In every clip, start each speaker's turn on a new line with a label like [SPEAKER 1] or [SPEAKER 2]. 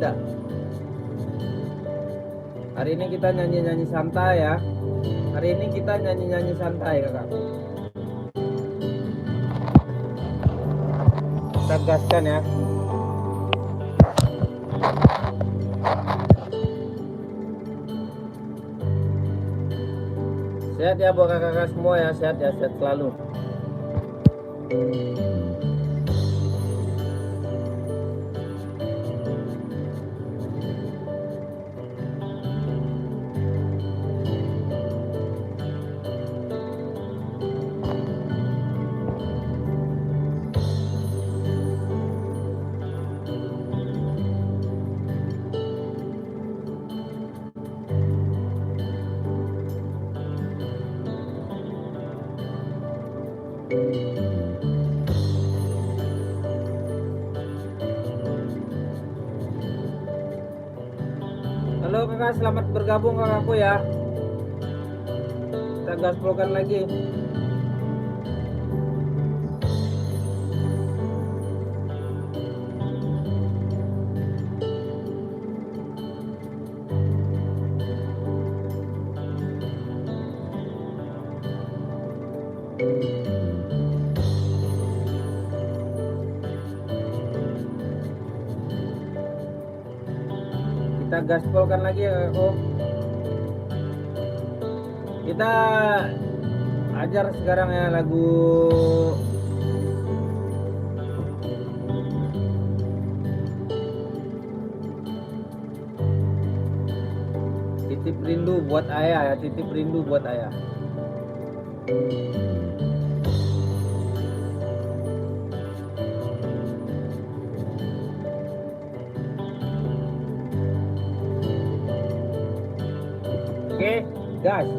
[SPEAKER 1] tidak. Hari ini kita nyanyi-nyanyi santai ya. Hari ini kita nyanyi-nyanyi santai kakak. Kita gaskan ya. Sehat ya buat kakak-kakak semua ya, sehat ya, sehat selalu. Halo kakak, selamat bergabung kakakku ya. Kita gaspolkan lagi. Kita gaspolkan lagi ya kakakku. Kita ajar sekarang ya lagu Titip Rindu buat Ayah ya, Titip Rindu buat Ayah. Oke, gas.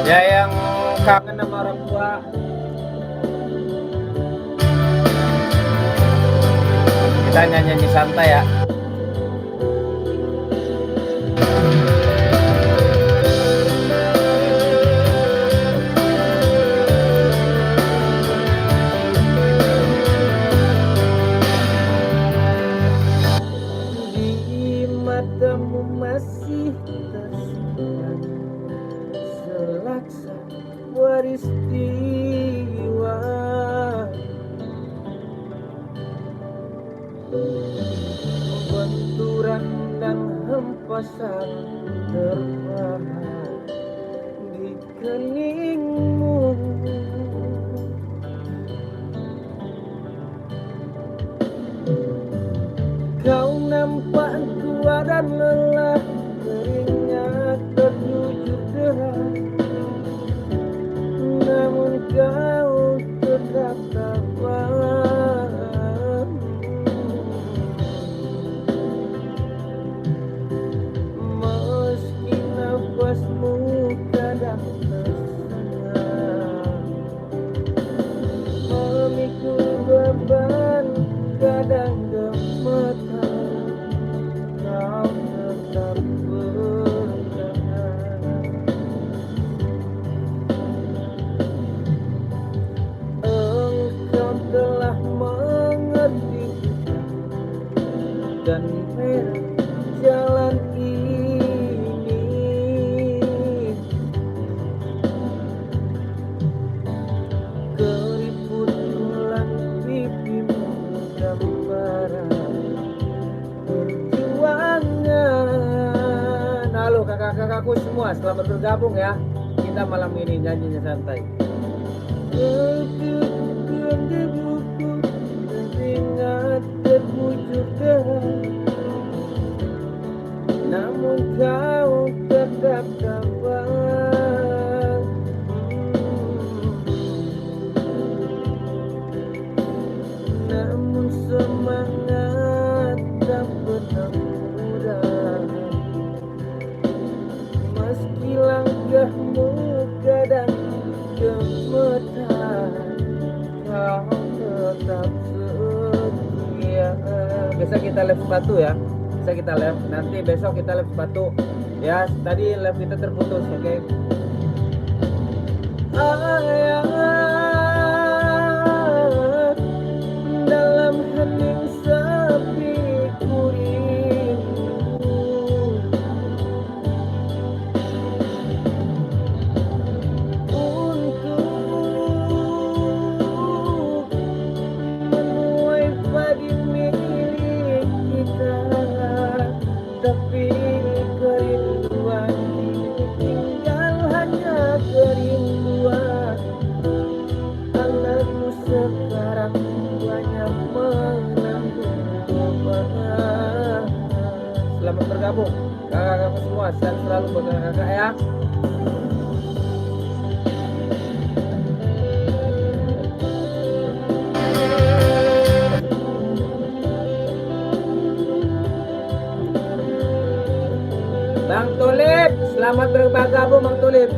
[SPEAKER 1] Ya yang kangen sama orang tua, kita nyanyi santai ya. Di matamu masih tersimpan selaksa peristiwa, benturan dan hempasan terpahat di keningmu. Kau nampak kuat dan lelah, keringat terjujur deras, namun kau tetap tabah. Meski nafasmu kadang tersengat, memikul beban kadang gemetar, kau tetap bertahan. Engkau telah mengerti dan merah jalan ini. Keriput tulang pipimu gambaran perjuangan. Halo kakak-kakakku semua, selamat bergabung ya. Kita malam ini nyanyinya santai. Ketukan di buku, teringat terbujur deras, namun kau tetap tabah. Namun semangat Bisa kita live sepatu ya. Bisa kita live. Nanti besok kita live sepatu. Ya, tadi live kita terputus, oke. Ayat dalam hening sepi ku rindu, untuk menuai padi milik kita, tapi kerinduan ini tinggal hanya kerinduan. Anakku sekarang banyak menanggung beban. Selamat bergabung kakak-kakak semua, sehat selalu buat kakak ya. Bang Tulip, selamat bergabung Bang Tulip.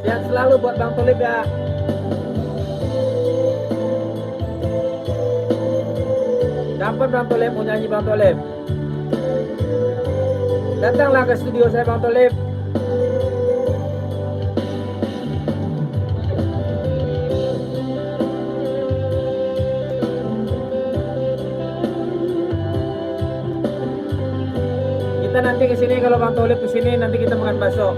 [SPEAKER 1] Sehat selalu buat Bang Tulip ya. Kapan Bang Tulip mau nyanyi Bang Tulip? Datanglah ke studio saya Bang Tulip. Kita nanti ke sini, kalau Bang Tulip ke sini nanti kita makan bakso.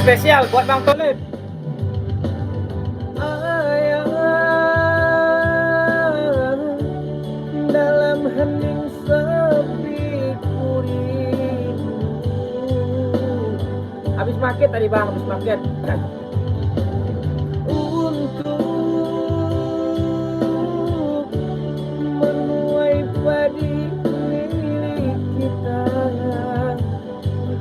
[SPEAKER 1] Spesial buat Bang Tulip. Ayat dalam hening sepi ku rindu. Habis market tadi Bang, habis market. Untuk menuai padi milik kita,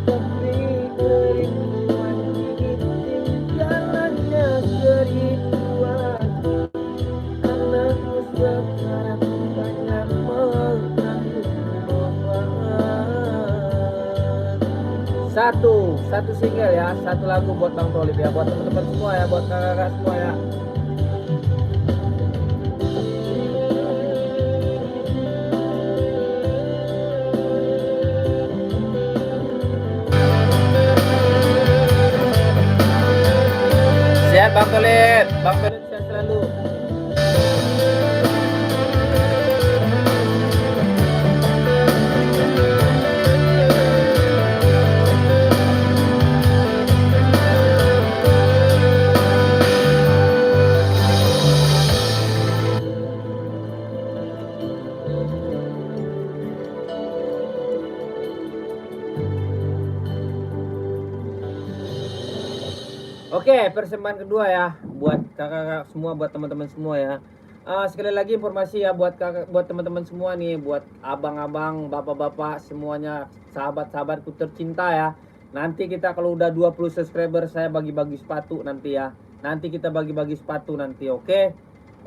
[SPEAKER 1] tapi kerinduan ini tinggalannya kerinduan. Anakku sekarang banyak menanggung beban. Satu single ya, satu lagu buat Bang Tulip ya, buat teman-teman semua ya, buat kakak-kakak semua ya. Sehat Bang Tulip sehat selalu. Oke, persembahan kedua ya buat kakak-kakak semua, buat teman-teman semua ya. Sekali lagi informasi ya buat kakak, buat teman-teman semua nih, buat abang-abang, bapak-bapak semuanya, sahabat-sahabatku tercinta ya. Nanti kita kalau udah 20 subscriber saya bagi-bagi sepatu nanti ya. Nanti kita bagi-bagi sepatu nanti, oke?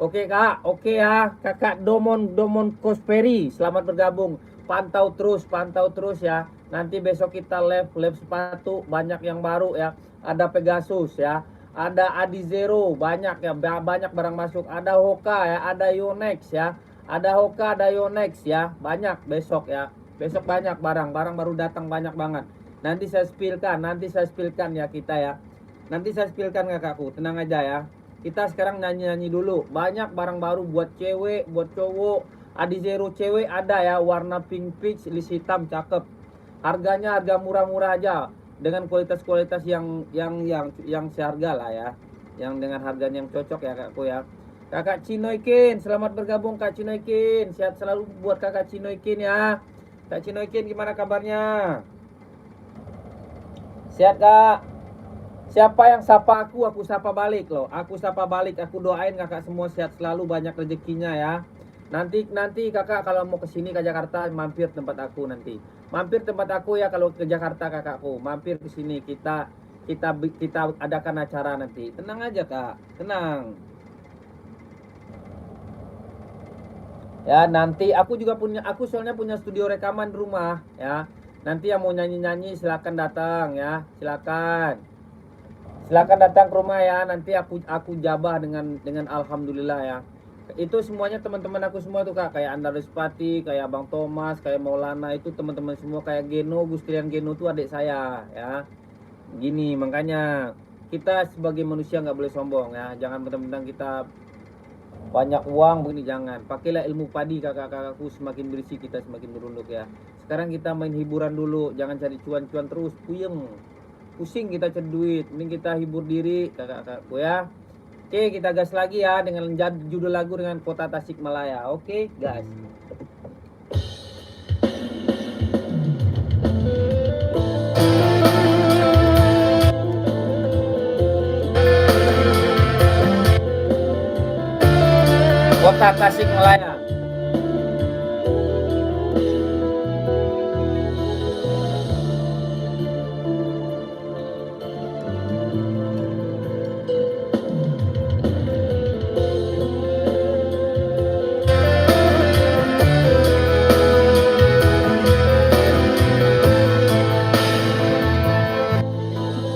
[SPEAKER 1] Oke Kak, oke ya. Kakak Domon Kosperi, selamat bergabung. Pantau terus ya. Nanti besok kita live sepatu, banyak yang baru ya. Ada Pegasus ya, ada Adizero, banyak ya, banyak barang masuk. Ada Hoka ya, ada Yonex ya, ada Hoka, ada Yonex ya, banyak besok ya. Besok banyak barang baru datang banyak banget. Nanti saya spillkan ya kita ya. Nanti saya spillkan kakakku, tenang aja ya. Kita sekarang nyanyi dulu. Banyak barang baru buat cewek, buat cowok. Adizero cewek ada ya, warna pink peach, list hitam, cakep. Harganya harga murah-murah aja, dengan kualitas yang seharga lah ya, yang dengan harganya yang cocok ya kakakku ya. Kakak Cinoikin, selamat bergabung Kak Cinoikin, sehat selalu buat kakak Cinoikin ya. Kak Cinoikin gimana kabarnya? Sehat Kak? Siapa yang sapa aku sapa balik loh. Aku sapa balik, aku doain kakak semua sehat selalu, banyak rezekinya ya. Nanti kakak kalau mau kesini ke Jakarta mampir tempat aku nanti. Mampir tempat aku ya kalau ke Jakarta kakakku. Mampir ke sini, kita adakan acara nanti. Tenang aja Kak, tenang. Ya nanti aku soalnya punya studio rekaman di rumah ya. Nanti yang mau nyanyi-nyanyi silakan datang ya, silakan. Silakan datang ke rumah ya. Nanti aku jabah dengan alhamdulillah ya. Itu semuanya teman-teman aku semua tuh Kak, kayak Anda Respati, kayak Bang Thomas, kayak Maulana, itu teman-teman semua, kayak Geno, Gustian Geno tuh adik saya ya. Gini, makanya kita sebagai manusia nggak boleh sombong ya. Jangan mentang-mentang kita banyak uang begini, jangan. Pakailah ilmu padi kakak-kakakku, semakin berisi kita semakin berunduk ya. Sekarang kita main hiburan dulu, jangan cari cuan-cuan terus, puyeng. Pusing kita cari duit, mending kita hibur diri kakak-kakakku ya. Oke, kita gas lagi ya dengan judul lagu dengan Kota Tasikmalaya. Oke, guys. Kota Tasikmalaya.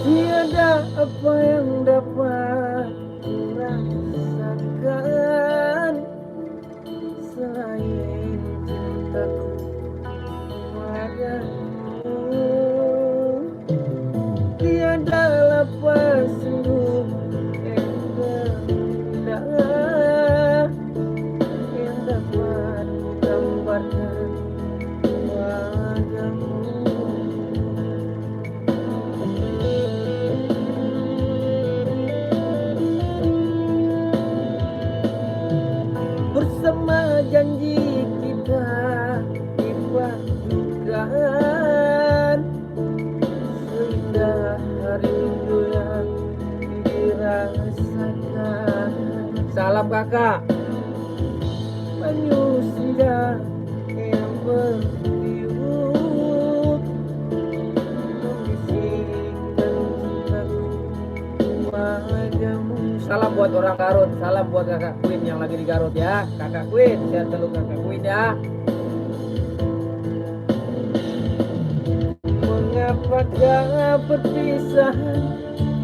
[SPEAKER 1] Tiada apa yang dapat kurasakan selain cintaku padamu. Tiada lapas senyum yang terindah yang dapat menggambarkan wajahmu. Bersama janji kita dipadukan seindah rindu yang dirasakan. Salam kakak. Banyu senja yang bertiup membisikkan cintaku padamu. Salam buat orang Garut, salam buat kakak Queen yang lagi di Garut ya. Kakak Queen, sehat selalu kakak Queen ya. Mengapakah perpisahan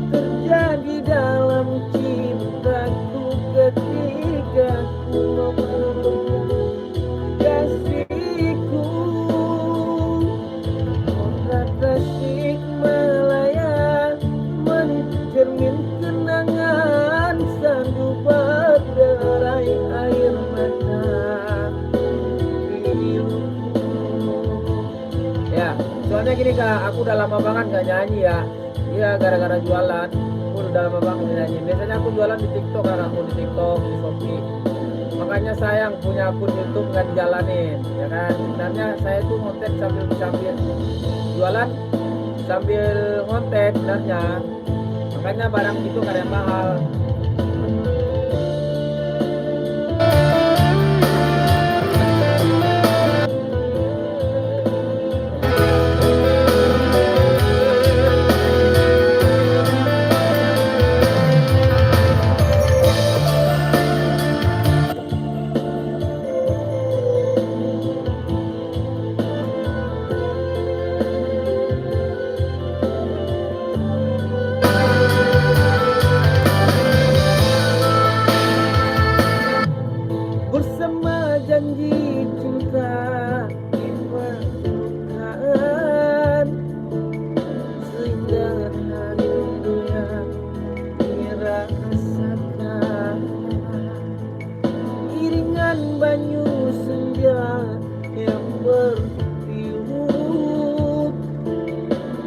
[SPEAKER 1] terjadi dalam cintaku ketika ku memeluk kasihku. Kota Tasikmalaya mencermin kenangan sandu berderai air mata piluku. Ya, soalnya gini Kak, aku udah lama banget gak nyanyi ya. Iya, gara-gara jualan, aku udah lama banget gak nyanyi. Biasanya aku jualan di TikTok kan, aku di TikTok, di Shopee. Makanya sayang punya akun YouTube nggak dijalanin, ya kan? Sebenarnya saya tuh konten sambil jualan, sambil konten sebenarnya. Makanya barang itu kadang mahal. Bersama janji cinta diperlukan sehingga rindu yang dirasakan. Iringan banyu senja yang bertiup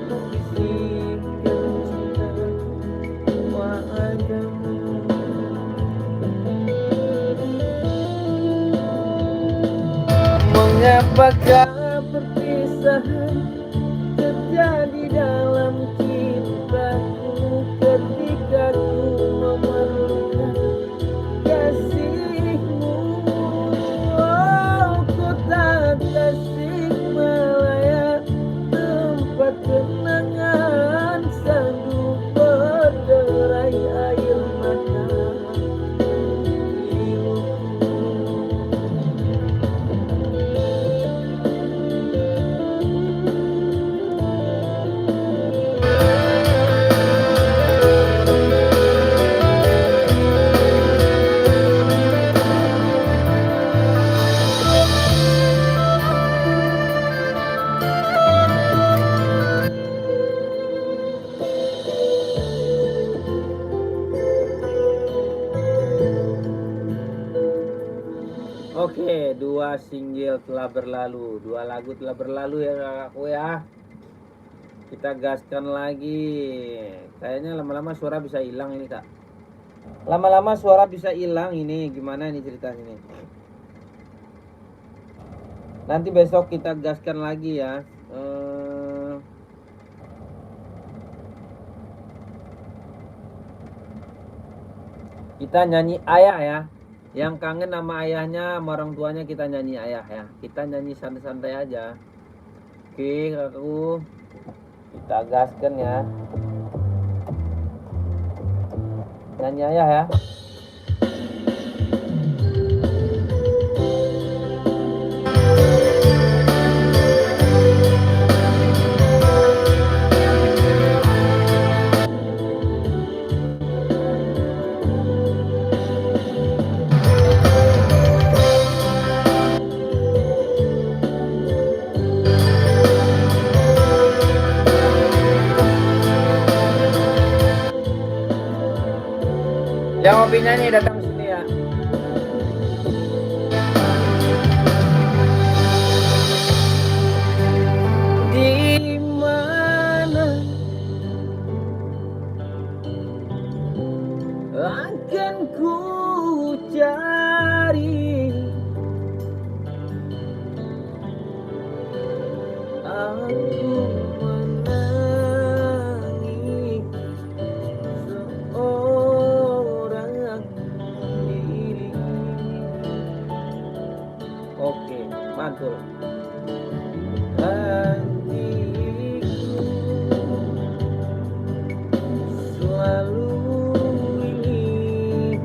[SPEAKER 1] membisikkan cinta wajahmu. Mengapakah perpisahan terjadi dalam cintaku ketika ku memerlukan kasihmu. Oh, kota Tasikmalaya, tempat kenangan sandu berderai air mata piluku. Oke, 2 single telah berlalu, 2 lagu telah berlalu ya kakakku ya. Kita gaskan lagi. Kayaknya lama-lama suara bisa hilang ini kak. Lama-lama suara bisa hilang ini. Gimana ini ceritanya ini? Nanti besok kita gaskan lagi ya. Kita nyanyi ayah ya. Yang kangen sama ayahnya, sama orang tuanya kita nyanyi ayah ya. Kita nyanyi santai-santai aja. Oke kakakku. Kita gaskan ya. Nyanyi ayah ya. Yang mau nyanyi datang sini ya. Di mana akan ku cari aku menangis seorang diri. Oke, mantul. Hatiku selalu ingin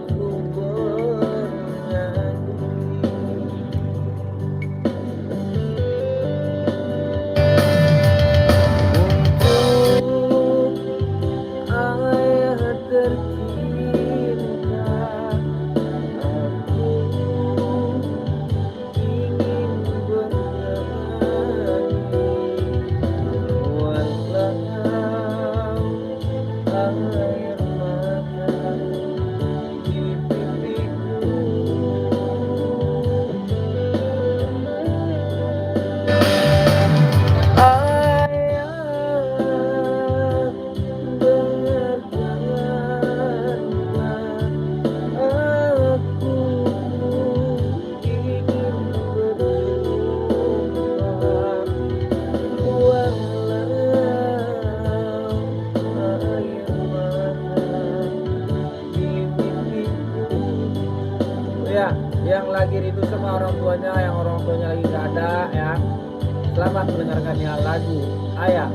[SPEAKER 1] untuk aku ayah tercinta, aku ingin bernyanyi walau air mata di pipiku. Ya, yang lagi rindu sama orang tuanya, yang orang tuanya lagi gak ada ya. Selamat mendengarkannya lagu Ayah.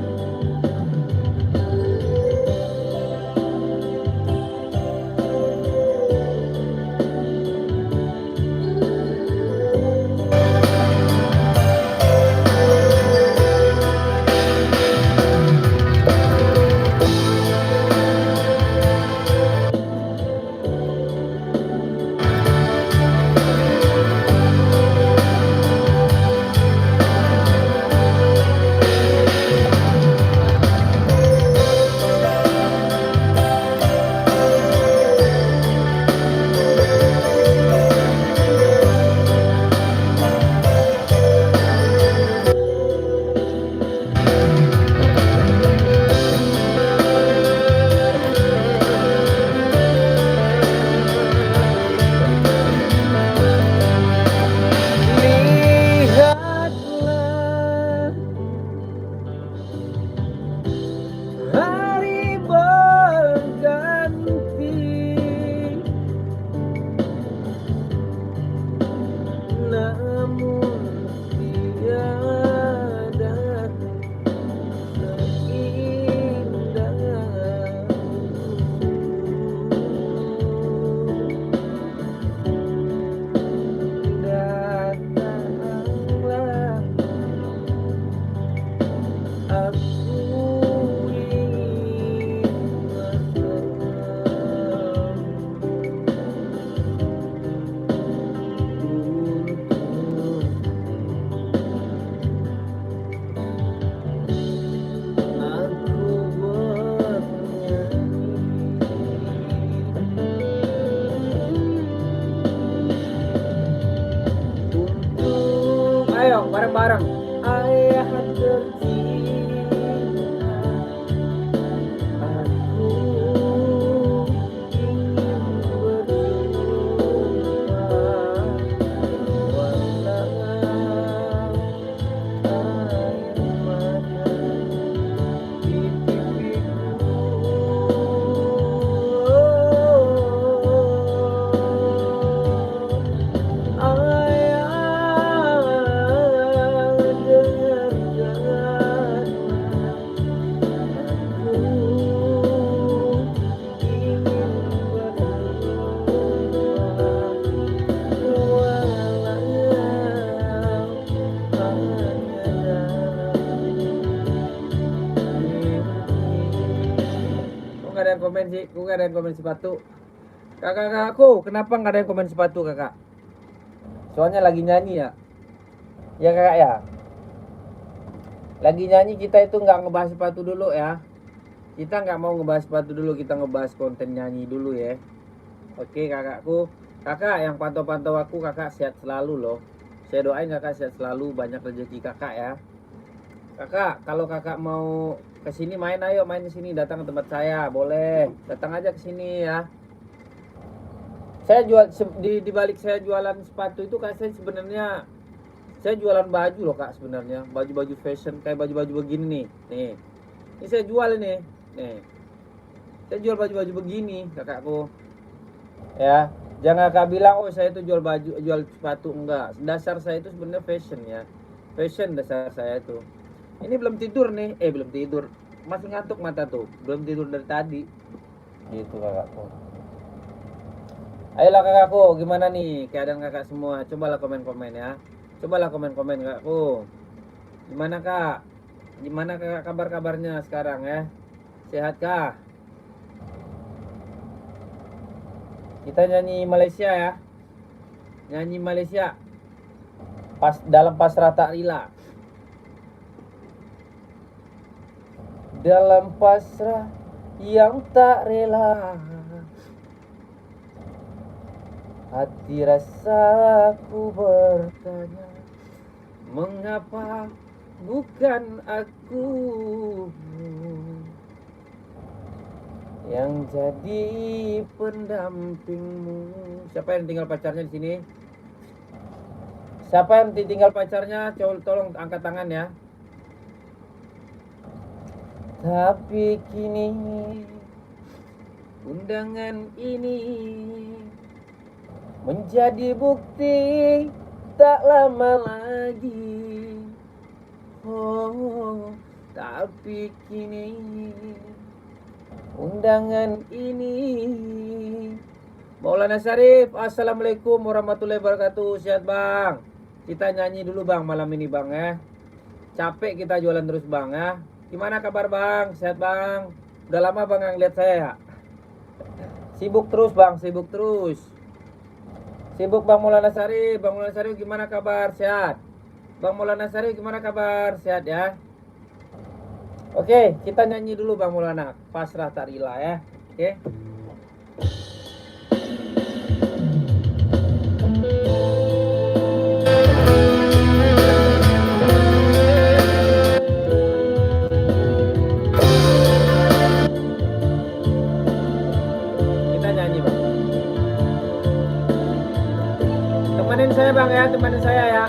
[SPEAKER 1] nggak ada yang komen sih? Kok nggak ada yang komen sepatu? Kakak-kakakku, kenapa nggak ada yang komen sepatu kakak? Soalnya lagi nyanyi ya. Ya kakak ya. Lagi nyanyi kita itu nggak ngebahas sepatu dulu ya. Kita nggak mau ngebahas sepatu dulu, kita ngebahas konten nyanyi dulu ya. Oke kakakku. Kakak yang pantau-pantau aku, kakak sehat selalu loh. Saya doain kakak sehat selalu, banyak rezeki kakak ya. Kakak, kalau kakak mau kesini main, ayo main di sini, datang ke tempat saya, boleh. Datang aja ke sini ya. Saya jual di balik saya jualan sepatu itu kak, saya sebenarnya saya jualan baju loh kak, sebenarnya baju-baju fashion kayak baju-baju begini nih. Ini saya jual ini. Nih. Saya jual baju-baju begini, kakakku. Ya, jangan kakak bilang oh saya itu jual baju, jual sepatu, enggak. Dasar saya itu sebenarnya fashion ya. Fashion dasar saya itu. Ini belum tidur nih, belum tidur. Masih ngantuk mata tuh. Belum tidur dari tadi. Gitu kakakku. Ayolah kakakku, gimana nih keadaan kakak semua? Cobalah komen-komen ya. Cobalah komen-komen kakakku. Gimana kak? Gimana kakak kabar-kabarnya sekarang ya? Sehat kah? Kita nyanyi Malaysia ya. Nyanyi Malaysia. Dalam pasrah tak rela. Dalam pasrah yang tak rela, hati rasaku bertanya, mengapa bukan aku yang jadi pendampingmu? Siapa yang tinggal pacarnya di sini? Siapa yang ditinggal pacarnya? Tolong angkat tangan ya. Tapi kini undangan ini menjadi bukti tak lama lagi. Oh, tapi kini undangan ini. Maulana Syarif, assalamualaikum warahmatullahi wabarakatuh. Sehat bang? Kita nyanyi dulu bang malam ini bang ya. Capek kita jualan terus bang ya. Gimana kabar bang? Sehat bang? Udah lama bang nggak ngeliat saya ya? Sibuk terus bang, sibuk terus. Sibuk Bang Maulana Syarif. Bang Maulana Syarif gimana kabar? Sehat? Bang Maulana Syarif gimana kabar? Sehat ya? Oke, kita nyanyi dulu Bang Maulana. Pasrah tak rela ya. Oke. Kita nyanyi Bang. Temenin saya Bang ya, temenin saya ya.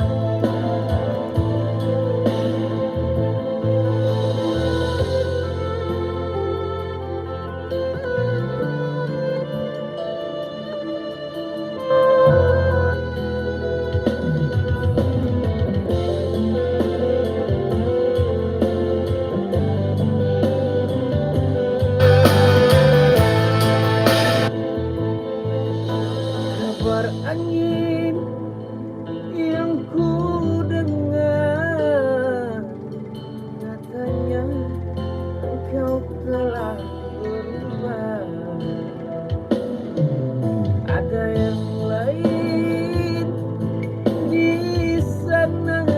[SPEAKER 1] Kabar angin yang ku dengar, katanya engkau telah berubah. Ada yang lain di sana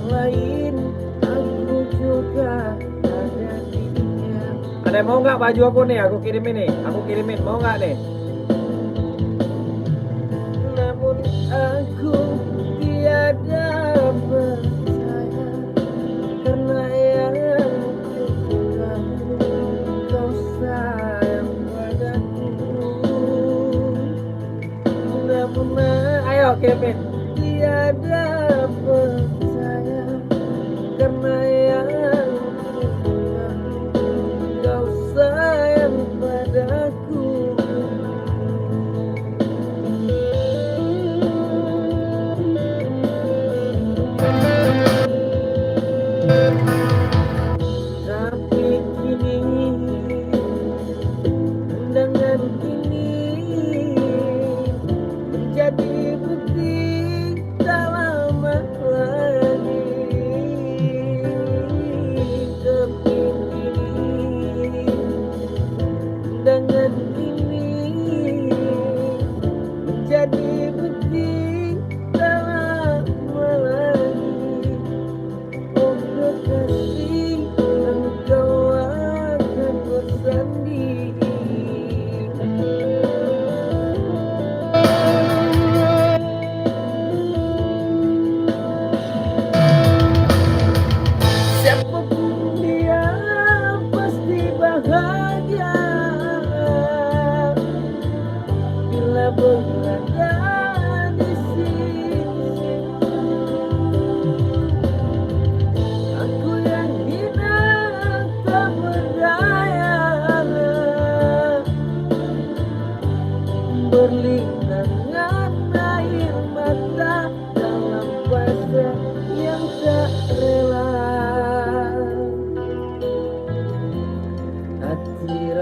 [SPEAKER 1] selain aku juga ada dirinya. Ada yang mau nggak baju aku nih? Aku kirimin nih. Aku kirimin. Mau nggak nih? Namun aku tiada percaya karena yang kusuka kau sayang padaku. Namun ayo kirimin. Tiada percaya karena yang kusuka kau sayang padaku. Tapi kini undangan ini menjadi bukti tak lama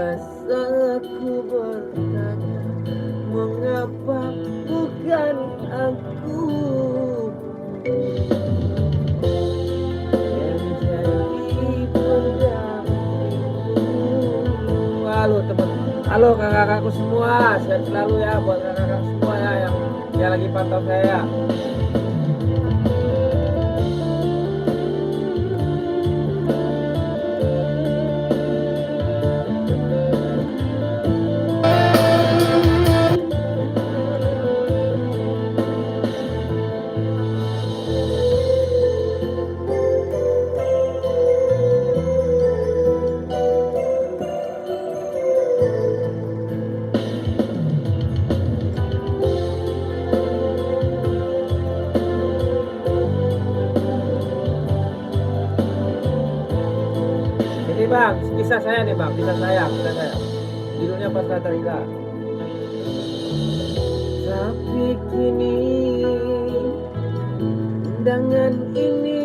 [SPEAKER 1] rasaku bertanya, mengapa bukan aku yang jadi pendampingmu. Halo teman, halo kakak-kakakku semua, sehat selalu ya buat kakak-kakak semua ya yang lagi pantau saya. Ini bang, kisah saya nih bang, kisah saya. Judulnya Pas Ratarila. Tapi kini undangan ini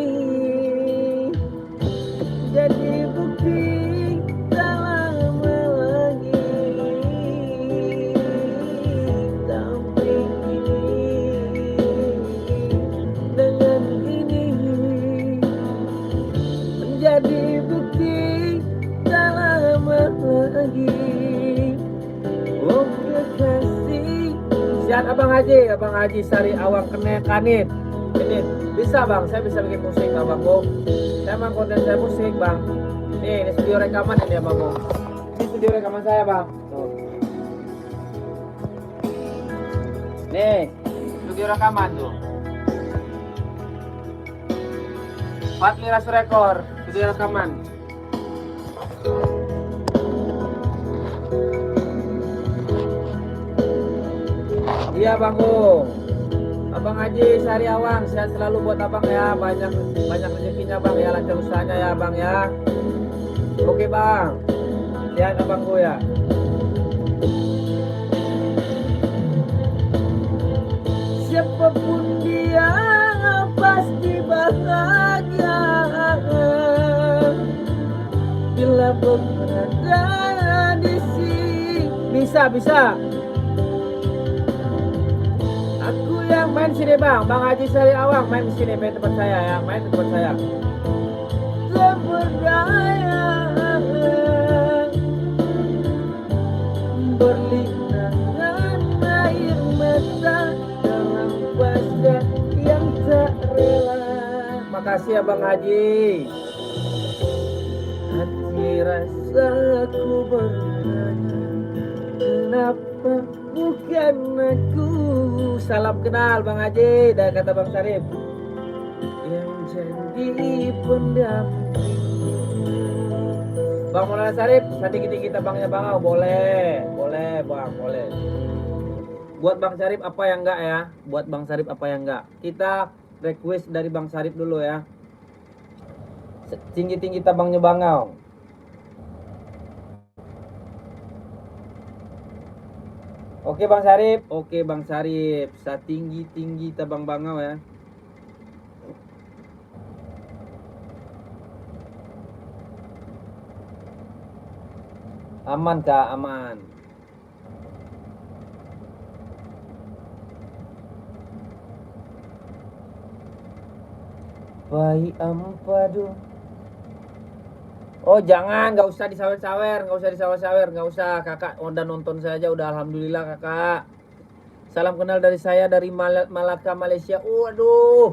[SPEAKER 1] jadi bukti tak lama lagi. Tapi kini dengan ini menjadi bukti tak lama lagi. Oh kekasih, siap Abang Haji Sari Awang Kanit. Ini bisa bang, saya bisa bikin musik abang Bu. Saya emang konten saya musik bang. Ini studio rekaman ini abang Bu. Ini studio rekaman saya bang. Tuh. Nih, studio rekaman tuh. Fadli Ras Record, studio rekaman. Iya bang Bu. Abang Haji Sari Awang, sehat selalu buat abang ya, banyak rezekinya bang ya, lancar usahanya ya bang ya. Oke bang, sehat abang gue ya. Siapapun dia pasti bahagia bila berada di sini. Bisa. Aku yang main sini bang Haji Sari Awang main sini, main tempat saya ya, main tempat saya. Tak berdaya berlinangan air mata dalam wajah yang tak rela. Makasih abang Haji. Hati rasaku bertanya, kenapa bukan aku? Salam kenal Bang Haji, dan kata Bang Sarip yang jadi pendamping. Bang Maulana Sarip, tinggi-tinggi tabangnya Bang. Oh, boleh Bang, boleh. Buat Bang Sarip apa yang enggak ya? Buat Bang Sarip apa yang enggak? Kita request dari Bang Sarip dulu ya. Tinggi-tinggi tabangnya Bangau. Oke Bang Sarip, setinggi-tinggi tabang Bangau ya. Aman kah? Aman. Bayi ampadu. Oh jangan, nggak usah disawer-sawer, nggak usah kakak, udah nonton saja udah alhamdulillah kakak. Salam kenal dari saya dari Malaka Malaysia. Waduh,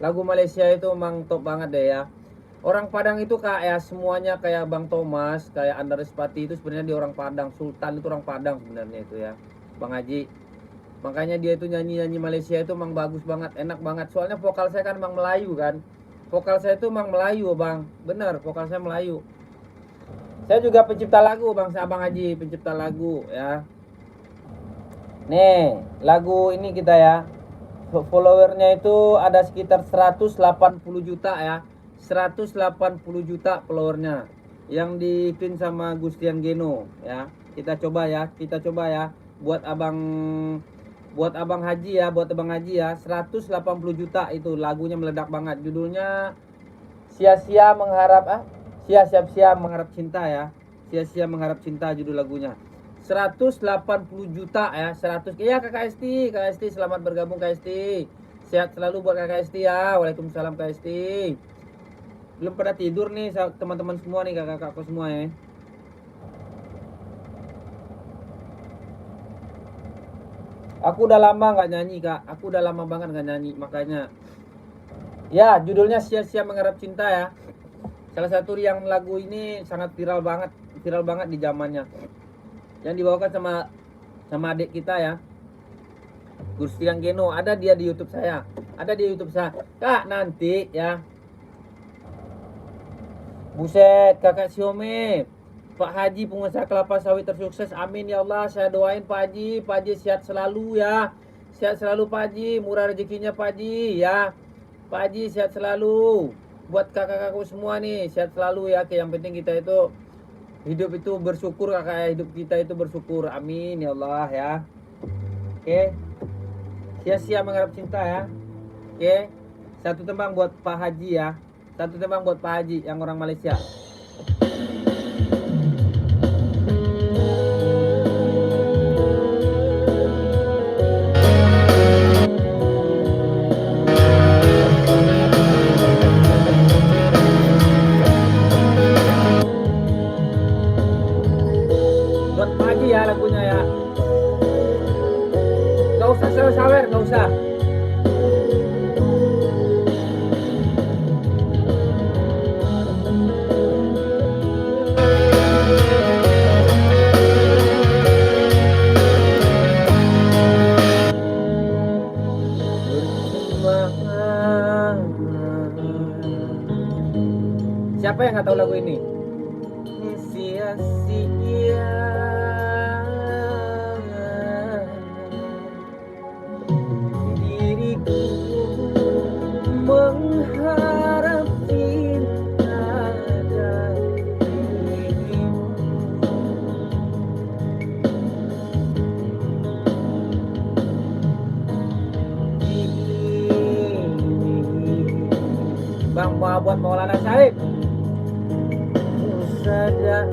[SPEAKER 1] lagu Malaysia itu emang top banget deh ya. Orang Padang itu kak ya, semuanya kayak Bang Thomas, kayak Andres Pati itu sebenarnya dia orang Padang. Sultan itu orang Padang sebenarnya itu ya, Bang Haji. Makanya dia itu nyanyi Malaysia itu emang bagus banget, enak banget. Soalnya vokal saya kan emang Melayu kan. Vokal saya itu emang Melayu bang, bener vokal saya Melayu. Saya juga pencipta lagu bang, Abang Haji pencipta lagu ya. Nih lagu ini kita ya, followernya itu ada sekitar 180 juta ya, 180 juta followernya, yang dipin sama Gustian Geno ya. Kita coba ya, buat abang Haji ya, 180 juta itu lagunya meledak banget. Judulnya sia-sia mengharap cinta ya. Sia-sia mengharap cinta judul lagunya. 180 juta ya, 100. Ya Kakak Esti, selamat bergabung Kak Esti. Sehat selalu buat Kakak Esti ya. Waalaikumsalam Kak Esti. Belum pada tidur nih teman-teman semua nih, kakak-kakakku semua ya. Aku udah lama nggak nyanyi Kak, aku udah lama banget nggak nyanyi, makanya. Ya, judulnya Sia-sia Mengharap Cinta ya. Salah satu yang lagu ini sangat viral banget di zamannya. Yang dibawakan sama adik kita ya. Gustian Geno, ada dia di YouTube saya. Kak, nanti ya. Buset, Kakak Siome. Pak Haji pengusaha kelapa sawit tersukses. Amin ya Allah. Saya doain Pak Haji sehat selalu ya. Sehat selalu Pak Haji, murah rezekinya Pak Haji ya. Pak Haji sehat selalu. Buat kakak-kakakku semua nih, sehat selalu ya. Yang penting kita itu hidup itu bersyukur Kakak ya. Hidup kita itu bersyukur. Amin ya Allah ya. Oke. Sia-sia mengharap cinta ya. Oke. Satu tembang buat Pak Haji ya. Satu tembang buat Pak Haji yang orang Malaysia. Buat Pak Haji ya lagunya ya. Gak usah sawer-sawer, gak usah. Siapa yang nggak tahu lagu ini? Sia-sia diriku mengharap cinta darimu. Bang, mau buat Maulana Syarif. Sadar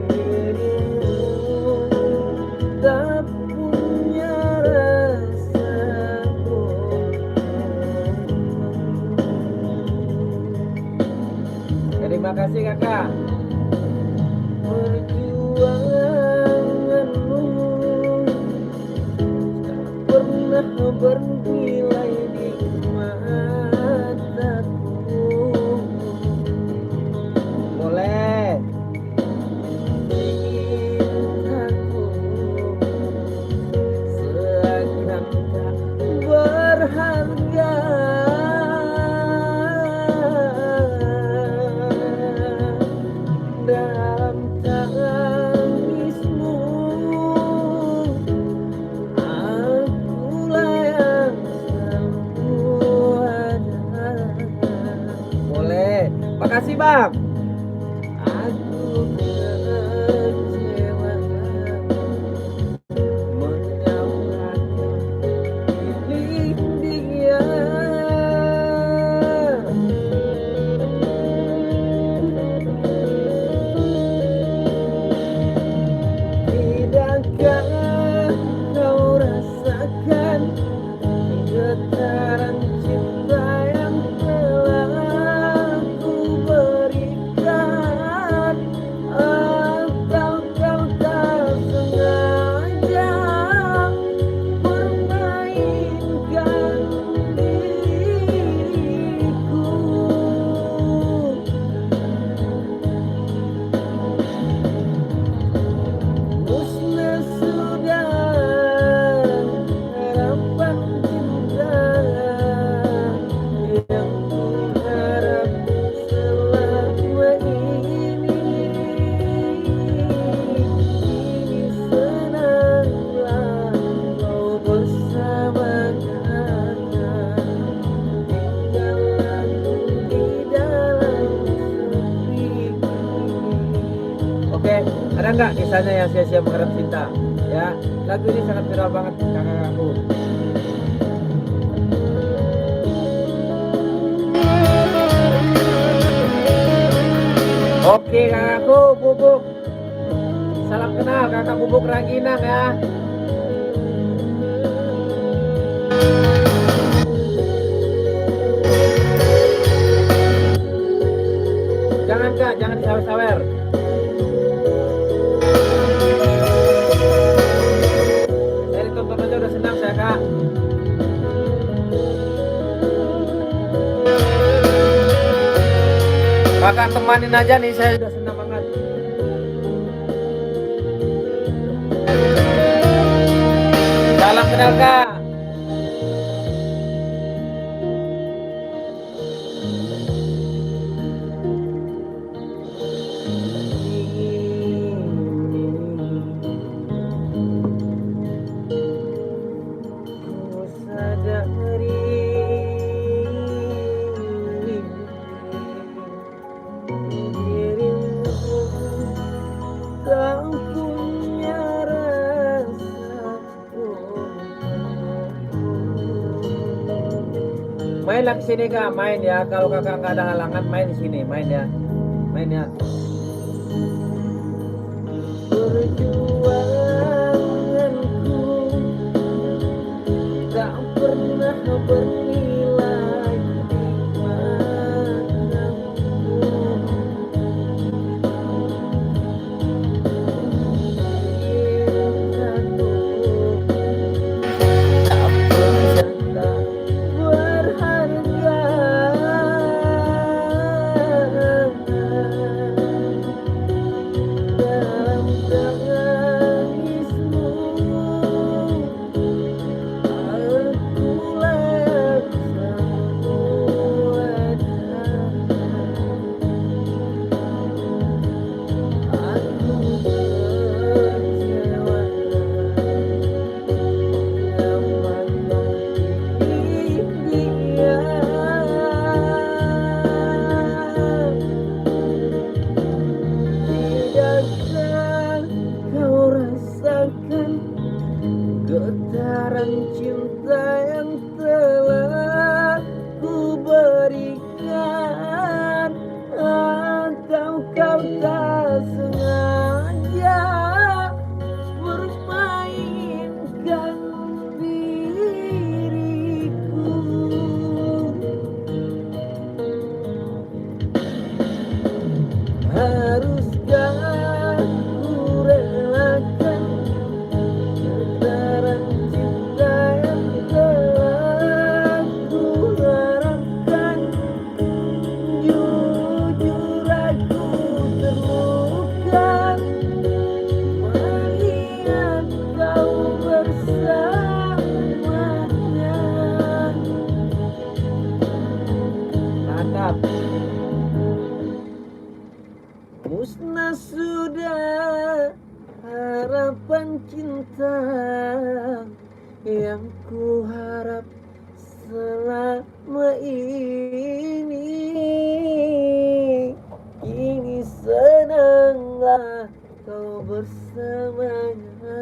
[SPEAKER 1] dirimu tak punya rasa. Terima kasih kakak. Perjuanganmu tak pernah bernilai di mataku. Boleh. Cintaku seakan tak berharga. Dalam tangismu akulah yang selalu ada. Boleh. Makasih bang. Aku kecewa menyalahkan diri dia. Tidakkah kau rasakan getaran cinta yang telah ku berikan? Atau kau tak sengaja permainkan diriku? Musnah sudah harapan cinta yang kuharap selama ini. Kini senanglah kau bersama kakak. Tinggal aku di dalam sepi. Oke, ada nggak kisahnya yang sia-sia mengharap cinta? Ya, lagu ini sangat viral banget kakak-kakakku. Oke kakakku Bubuk, salam kenal kakak Bubuk Rangginang ya. Jangan kak, jangan disawer-sawer. Saya ditonton aja udah senang saya kak. Kakak temanin aja nih, saya udah senang banget. Salam kenal kak. Ku sadari dirimu tak punya rasa untukku. Mainlah kesini kak, main ya. Kalau kakak nggak ada halangan, main di sini, main ya, main ya. Perjuanganku tak pernah bernilai di matamu. Cintaku tak pernah berharga dalam tangismu. Akulah semuanya. Aku kecewa memandang dia. Tidakkah kau rasakan getaran cinta yang telah ku berikan? Atau kau tak sengaja bermainkan diriku? Haruskah ku relakan getaran cinta yang telah ku harapkan? Jujur aku terluka melihat kau bersamanya. Mantap. Musnah sudah harapan cinta yang ku harap selama ini. Kini senanglah kau bersamanya.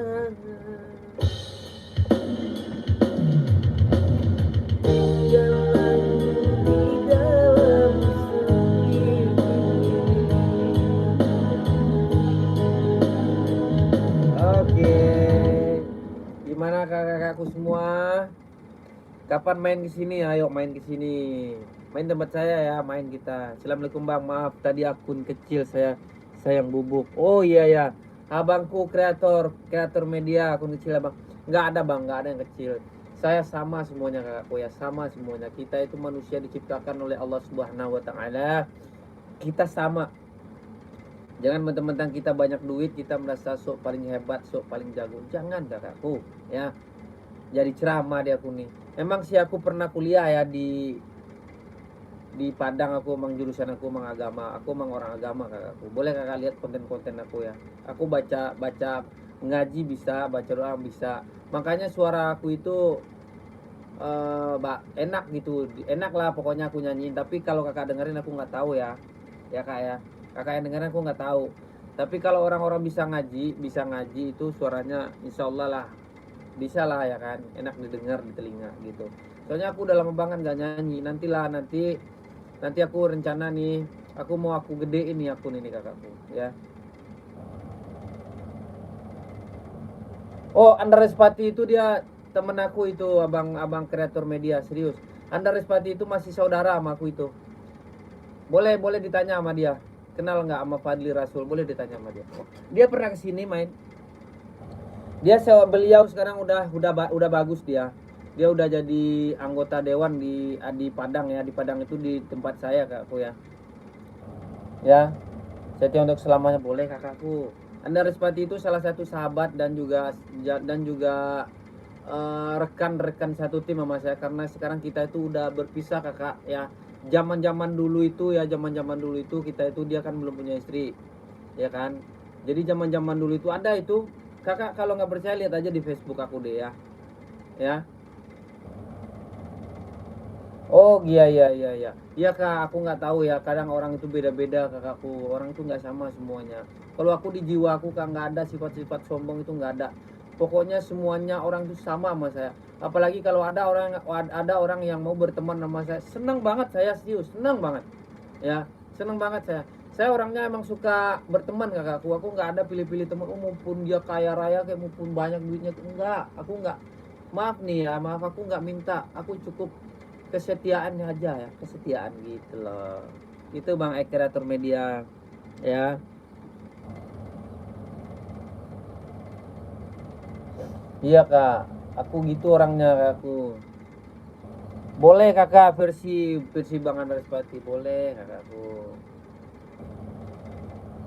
[SPEAKER 1] Tinggallah di dalam sendiri. Oke, gimana kakak-kakakku semua? Kapan main ke sini? Ayo main ke sini. Main tempat saya ya, main kita. Assalamualaikum bang, maaf tadi akun kecil saya yang Bubuk. Oh iya ya, abangku kreator media akun kecil abang. Nggak ada bang, nggak ada yang kecil. Saya sama semuanya kakakku ya, sama semuanya. Kita itu manusia diciptakan oleh Allah Subhanahu Wa Taala. Kita sama. Jangan mentang-mentang kita banyak duit kita merasa sok paling hebat, sok paling jago. Jangan kakakku ya. Jadi ceramah di aku nih. Memang sih aku pernah kuliah ya di Padang. Aku emang jurusan aku emang agama. Aku emang orang agama kakakku. Boleh kakak lihat konten-konten aku ya. Aku baca ngaji bisa, baca doa bisa. Makanya suara aku itu enak gitu, enak lah pokoknya aku nyanyiin. Tapi kalau kakak dengerin aku nggak tahu ya kak ya. Kakak yang dengerin aku nggak tahu. Tapi kalau orang-orang bisa ngaji itu suaranya insya Allah lah bisa lah ya kan, enak didengar di telinga gitu. Soalnya aku udah lama banget nggak nyanyi. Nanti aku rencana nih Aku gedein nih akun ini kakakku ya. Oh, Andra Respati itu dia temen aku itu, abang kreator media, serius. Andra Respati itu masih saudara sama aku itu. Boleh ditanya sama dia. Kenal nggak sama Fadli Rasul? Boleh ditanya sama dia. Dia pernah kesini main. Beliau sekarang udah bagus dia. Dia udah jadi anggota dewan di Padang ya. Di Padang itu di tempat saya kakakku ya. Ya, setia untuk selamanya boleh kakakku. Anda Respati itu salah satu sahabat dan juga rekan-rekan satu tim sama saya, karena sekarang kita itu udah berpisah kakak ya. Zaman-zaman dulu itu kita itu, dia kan belum punya istri ya kan. Jadi zaman-zaman dulu itu ada itu kakak, kalau nggak percaya lihat aja di Facebook aku deh ya. Ya. Oh iya. Iya kak, aku nggak tahu ya. Kadang orang itu beda-beda kakakku. Orang itu nggak sama semuanya. Kalau aku di jiwa aku kak nggak ada sifat-sifat sombong, itu nggak ada. Pokoknya semuanya orang itu sama sama saya. Apalagi kalau ada orang yang mau berteman sama saya, senang banget saya, serius, senang banget. Ya, senang banget saya. Saya orangnya emang suka berteman kakakku. Aku nggak ada pilih-pilih teman. Maupun dia kaya raya kayak maupun banyak duitnya, enggak. Aku nggak. Maaf nih ya, maaf, aku nggak minta. Aku cukup kesetiaannya aja ya, kesetiaan gitu loh. Itu Bang Ek, kreator media ya. Iya kak, aku gitu orangnya aku. Boleh kakak versi versi Bang Andres Pati, boleh kakakku.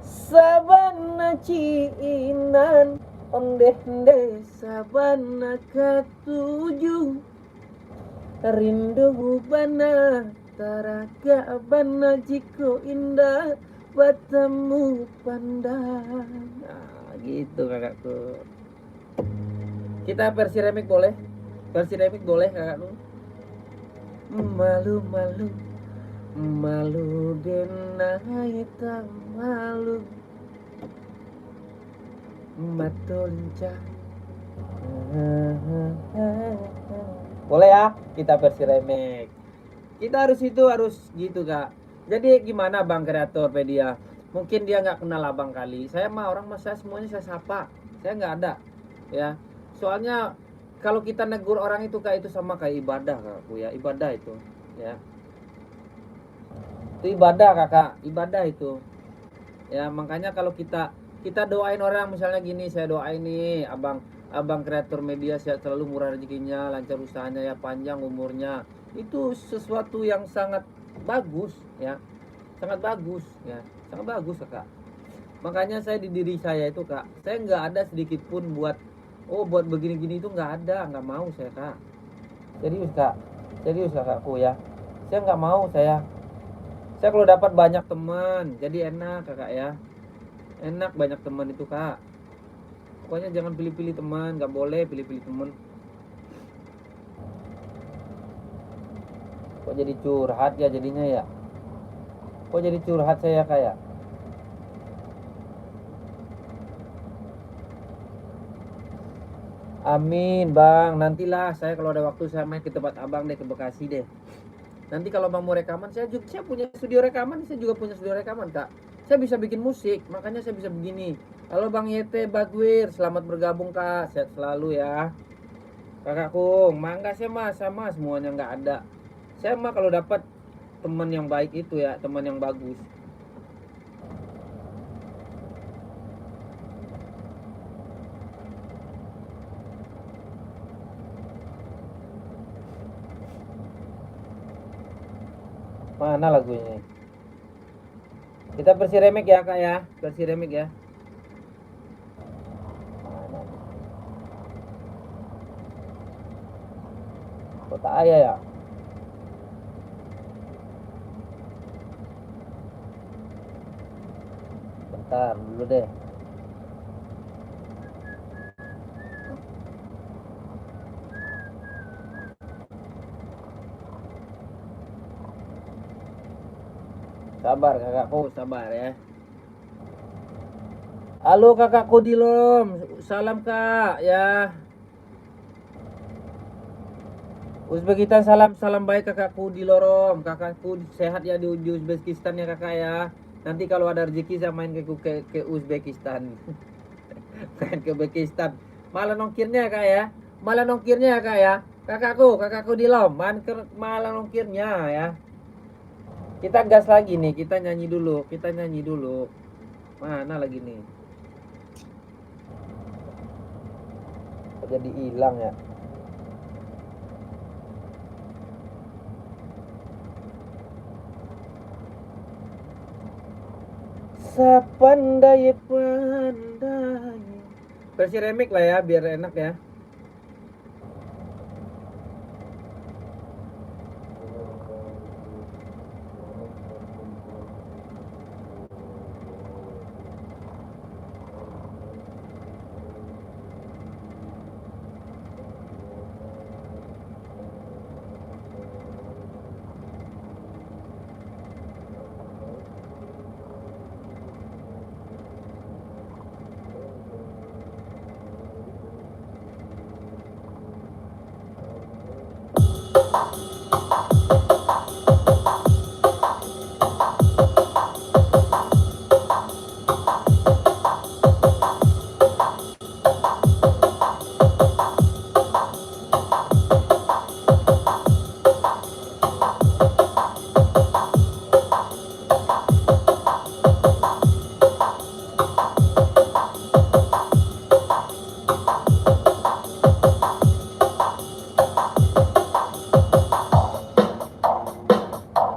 [SPEAKER 1] Sabana ciinan ondeh-ondeh sabana ketujuh, rindu bana taraga bana jiko indah bertemu pandang. Nah, gitu kakakku. Kita versi remix boleh? Versi remix boleh kakakku? Malu-malu, malu denai tak malu, matolca. Boleh ya, kita versi remix. Kita harus gitu kak. Jadi gimana bang kreator media? Mungkin dia nggak kenal abang kali. Saya mah orang mas, saya semuanya saya sapa. Saya nggak ada, ya. Soalnya kalau kita negur orang itu kayak itu sama kayak ibadah kakakku ya, ibadah itu, ya. Itu ibadah kakak, ibadah itu. Ya makanya kalau kita doain orang, misalnya gini, saya doain nih abang kreator media sehat selalu, murah rezekinya, lancar usahanya ya, panjang umurnya. Itu sesuatu yang sangat bagus ya, sangat bagus ya, sangat bagus kakak. Makanya saya di diri saya itu kak, saya nggak ada sedikit pun buat begini-gini itu nggak ada, nggak mau saya kak. Serius kak, serius kakakku ya. Saya nggak mau saya kalau dapat banyak teman jadi enak kakak ya. Enak banyak teman itu kak. Pokoknya jangan pilih-pilih teman, nggak boleh pilih-pilih teman. Kok jadi curhat ya jadinya ya? Kok jadi curhat saya kayak? Amin bang, nantilah saya kalau ada waktu saya main ke tempat abang deh, ke Bekasi deh. Nanti kalau bang mau rekaman, saya punya studio rekaman, saya juga punya studio rekaman kak. Saya bisa bikin musik, makanya saya bisa begini. Halo bang Yete Bagwir, selamat bergabung kak, sehat selalu ya. Kakakku, mangga saya mah sama semuanya nggak ada. Saya mah kalau dapat teman yang baik itu ya, teman yang bagus. Mana lagunya? Kita versi remix ya kak ya, versi remix ya. Mana? Kok tak ada ya? Bentar dulu deh. Sabar kakakku, sabar ya. Halo kakakku Dilom, salam kak ya. Uzbekistan, salam baik kakakku di Lorong. Kakakku sehat ya di Uzbekistan ya kakak ya. Nanti kalau ada rezeki saya main ke Uzbekistan. Main ke Uzbekistan. Malah nongkirnya kak ya. Malah nongkirnya kak ya. Kakakku di Lom. Malah nongkirnya ya. Kita gas lagi nih. Kita nyanyi dulu. Mana lagi nih? Jadi hilang ya. Sepandai versi remix lah ya biar enak ya.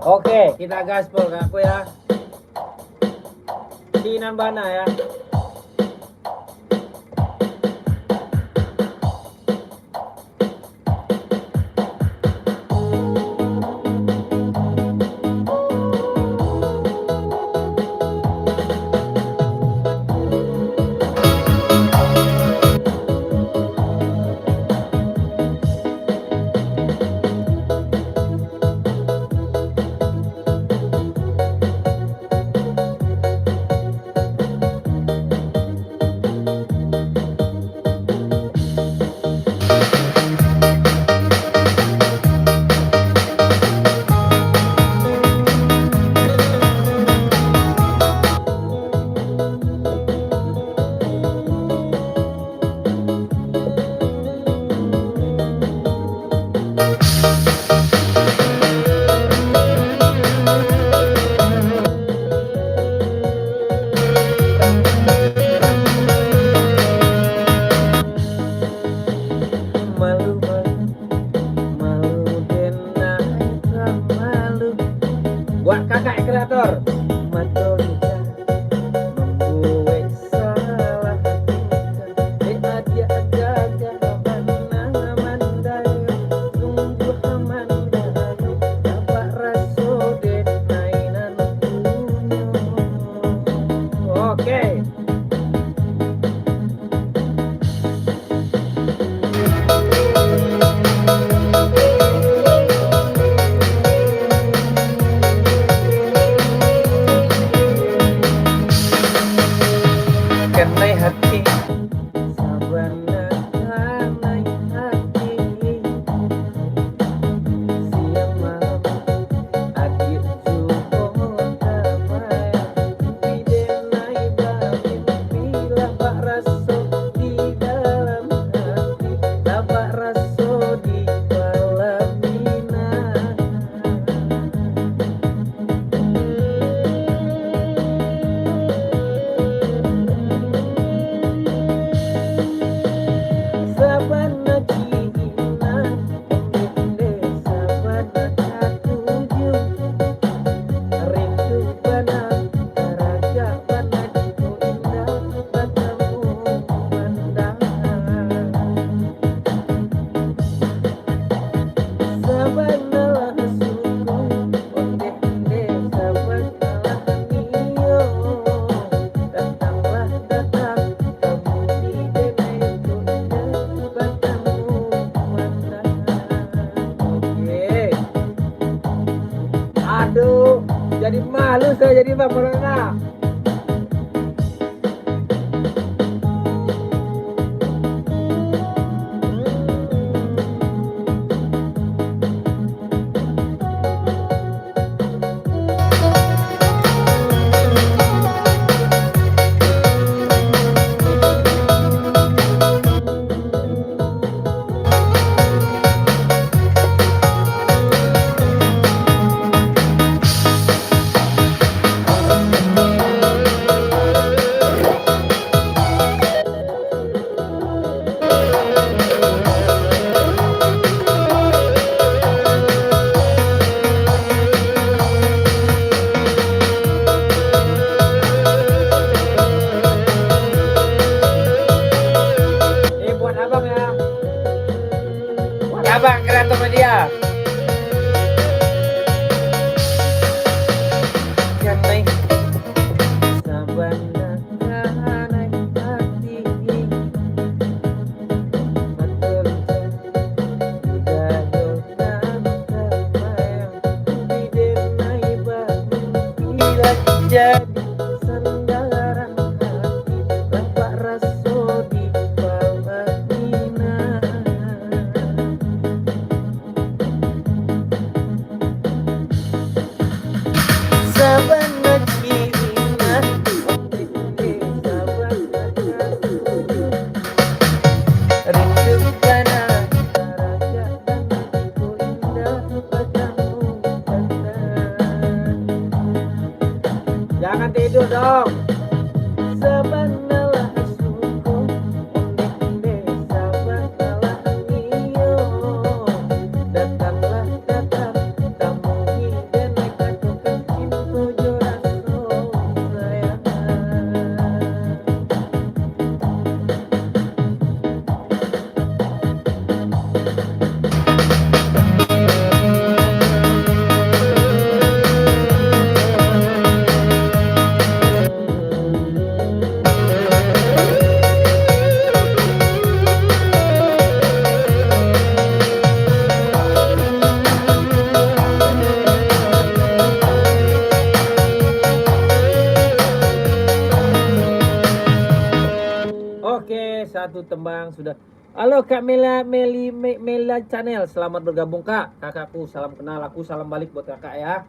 [SPEAKER 1] Oke, kita gaspol aku ya. Sinan Bana ya. Buat kakak kreator. Oke. Kenai hati sabana kenai hati siang malam adik juho tamaya bidenai babin bila bak raso di dalam hati tabak raso di palamina. Sabana Cina, Peminde sabana katuju, rindu bana, raja bana itu indah, batamu mandang. Sabana lah suku, Peminde sabana lah niyo, datanglah datang, kamu di denai itu indah, batamu mandang. Oke. Aduh, jadi malu saya jadi Bang Corona. jadi sandaran hati tanpa raso di palagina. Sabana kina rindu kana raja dan hatiku indah padamu pandang. Jangan tidur dong. Sabanalah suku onde-onde sabanalah iyo. Datanglah datang tamu hidenek aku cinta joraso sayang. Oke, satu tembang sudah. Halo Kak Mela Channel, selamat bergabung Kak. Kakakku salam kenal, aku salam balik buat kakak ya.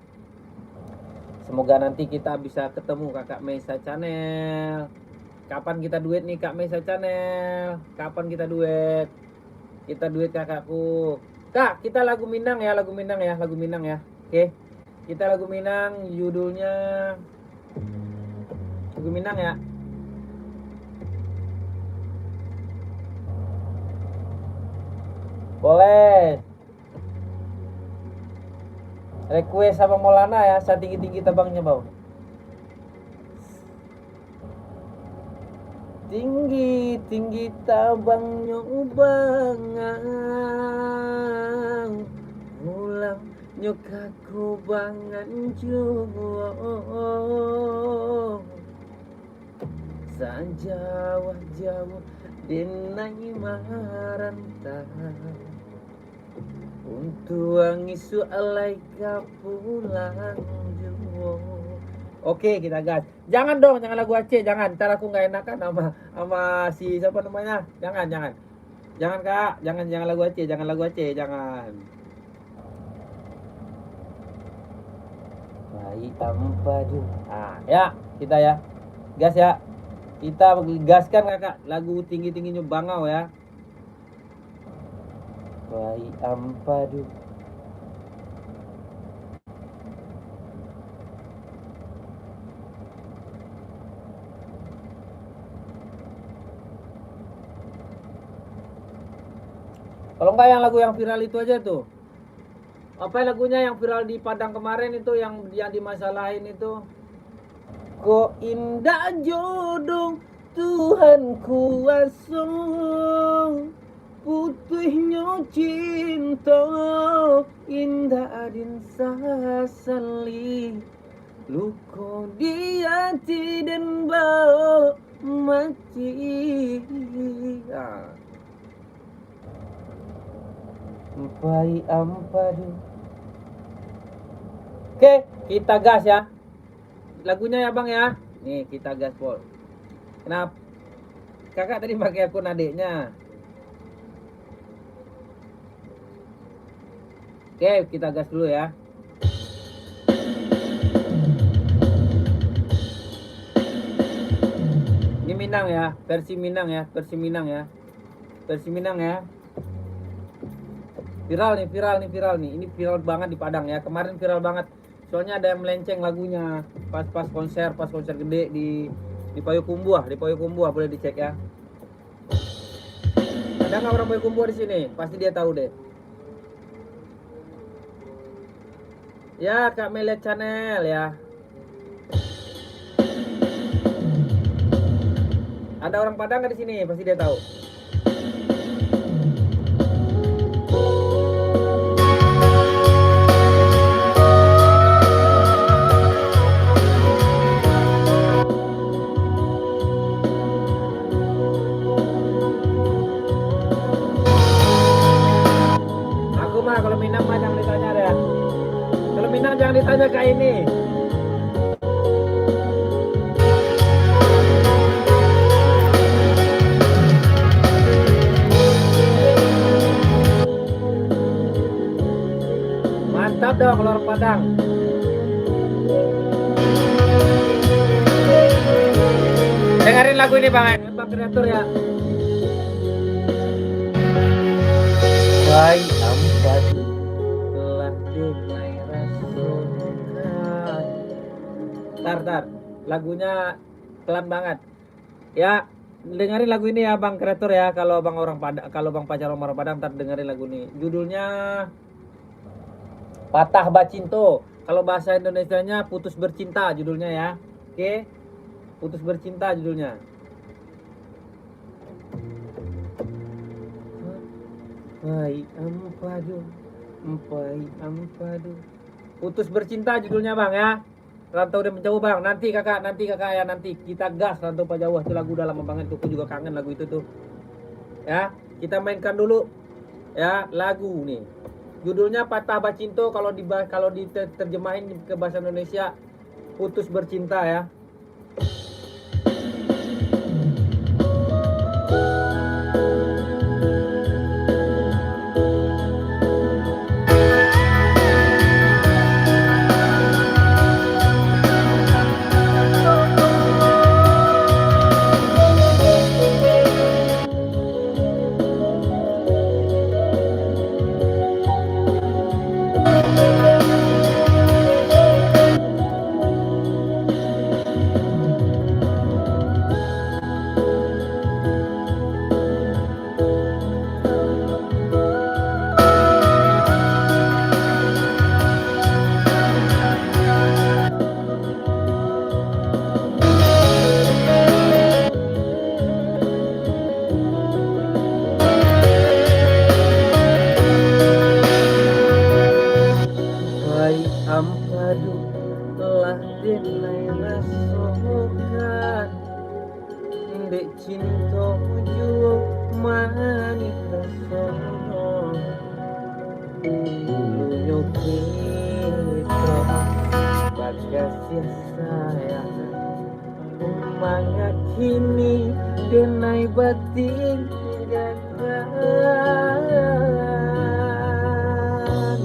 [SPEAKER 1] Semoga nanti kita bisa ketemu Kakak Mesa Channel. Kapan kita duet nih Kak Mesa Channel? Kapan kita duet? Kita duet kakakku. Kak, kita lagu Minang ya, lagu Minang ya, lagu Minang ya. Oke. Kita lagu Minang, judulnya lagu Minang ya. Boleh. Request sama Maulana ya, setinggi-tinggi tabangnya bau. Tinggi-tinggi tabangnya ubangan, ulang nyukaku bangan juo. Sanjawa-jawa denai marantah. Untuang isu alaika pulang juo. Oke, kita gas. Jangan dong, jangan lagu Aceh, jangan. Ntar aku nggak enakan sama si siapa namanya. Jangan. Jangan Kak, jangan lagu Aceh, jangan lagu Aceh, jangan. Bayi ampadu. Ah, ya, kita ya. Gas ya. Kita gaskan Kakak lagu tinggi-tingginya Bangau ya. Bayi ampadu. Kalau enggak yang lagu yang viral itu aja tuh. Apa lagunya yang viral di Padang kemarin itu yang dimasalahin itu? Kok indah jodoh Tuhan kuasa, putihnya cinta indah adin sasali, luko dia dan bau mati. Empai ampadu. Oke, kita gas ya. Lagunya ya Bang ya. Nih kita gas Pol. Kenapa? Kakak tadi pakai akun adiknya. Oke, kita gas dulu ya. Ini Minang ya, versi Minang ya, versi Minang ya. Versi Minang ya. Viral nih. Ini viral banget di Padang ya. Kemarin viral banget. Soalnya ada yang melenceng lagunya pas konser gede di Payakumbuh, boleh dicek ya. Ada nggak orang Payakumbuh di sini? Pasti dia tahu deh. Ya, Kak Mela Channel ya. Ada orang Padang nggak di sini? Pasti dia tahu. Kalau Minang mah jangan ditanya deh. Kalau Minang jangan ditanya kayak ini. kuat dong kalau orang Padang. Dengerin lagu ini Bang Kreator ya. Wai ampadu telah dimai rasukan. Tar, lagunya pelan banget. Ya, dengerin lagu ini ya Bang Kreator ya. Kalau Bang pacar orang Padang, ntar dengerin lagu ini. Judulnya Patah Bacinto. Kalau bahasa Indonesianya Putus Bercinta judulnya ya. Oke. Putus Bercinta judulnya. Wai ampadu. Putus Bercinta judulnya Bang ya. Rantau dan Menjauh Bang. Nanti kakak ya, nanti kita gas Rantau Pak Jauh. Itu lagu udah lama banget tuh. Aku juga kangen lagu itu tuh. Ya, kita mainkan dulu ya lagu nih. Judulnya Patah Bacinto, kalau diterjemahin ke bahasa Indonesia Putus Bercinta ya. Ampadu telah dinai rasokan dek cinta juo manis rasono dulunya kita bagasya sayang umangnya kini denai batin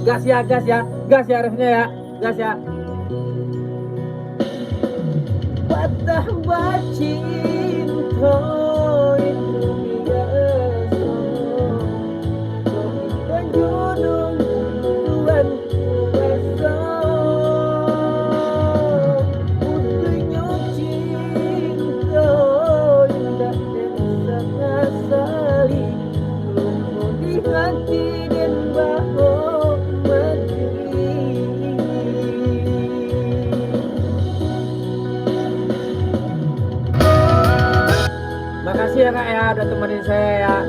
[SPEAKER 1] gas ya refnya ya, gas ya. Patah bacinto itu biasa, penjudung Tuhan kuasa, putunya cinta indah dan sangat sali, lumpuh di hati dan bahu. Makasih ya Kak ya udah temenin saya ya.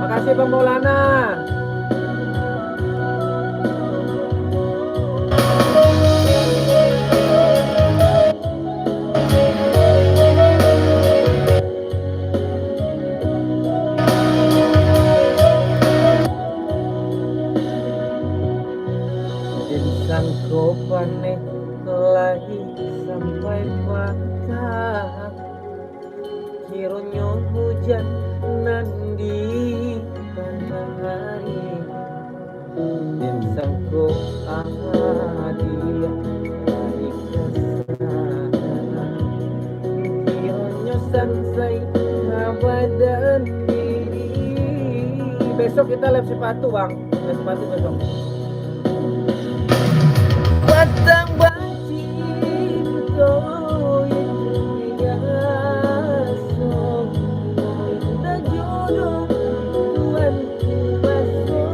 [SPEAKER 1] Makasih Bang Maulana. Insan kopane lagi sampai patah kiranya hujan nandi matahari dan sangko ahadilah dari kesana kiranya sansai abadan diri. Besok kita live sepatu Bang, live sepatu besok. Patah bacinto itu biasa, indah jodoh Tuhan kuasa,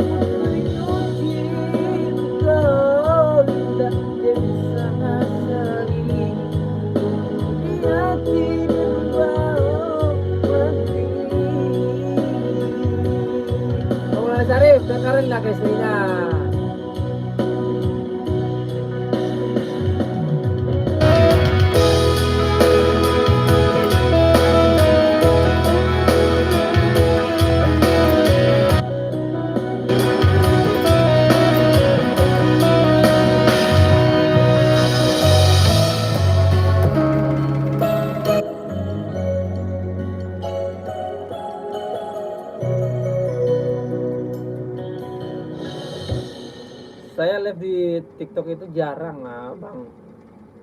[SPEAKER 1] putunya cinta indah dan sangat sari, di hati dan bawah mati. Maulana Syarif, dengerin lah ke istrinya. Saya live di TikTok itu jarang lah bang.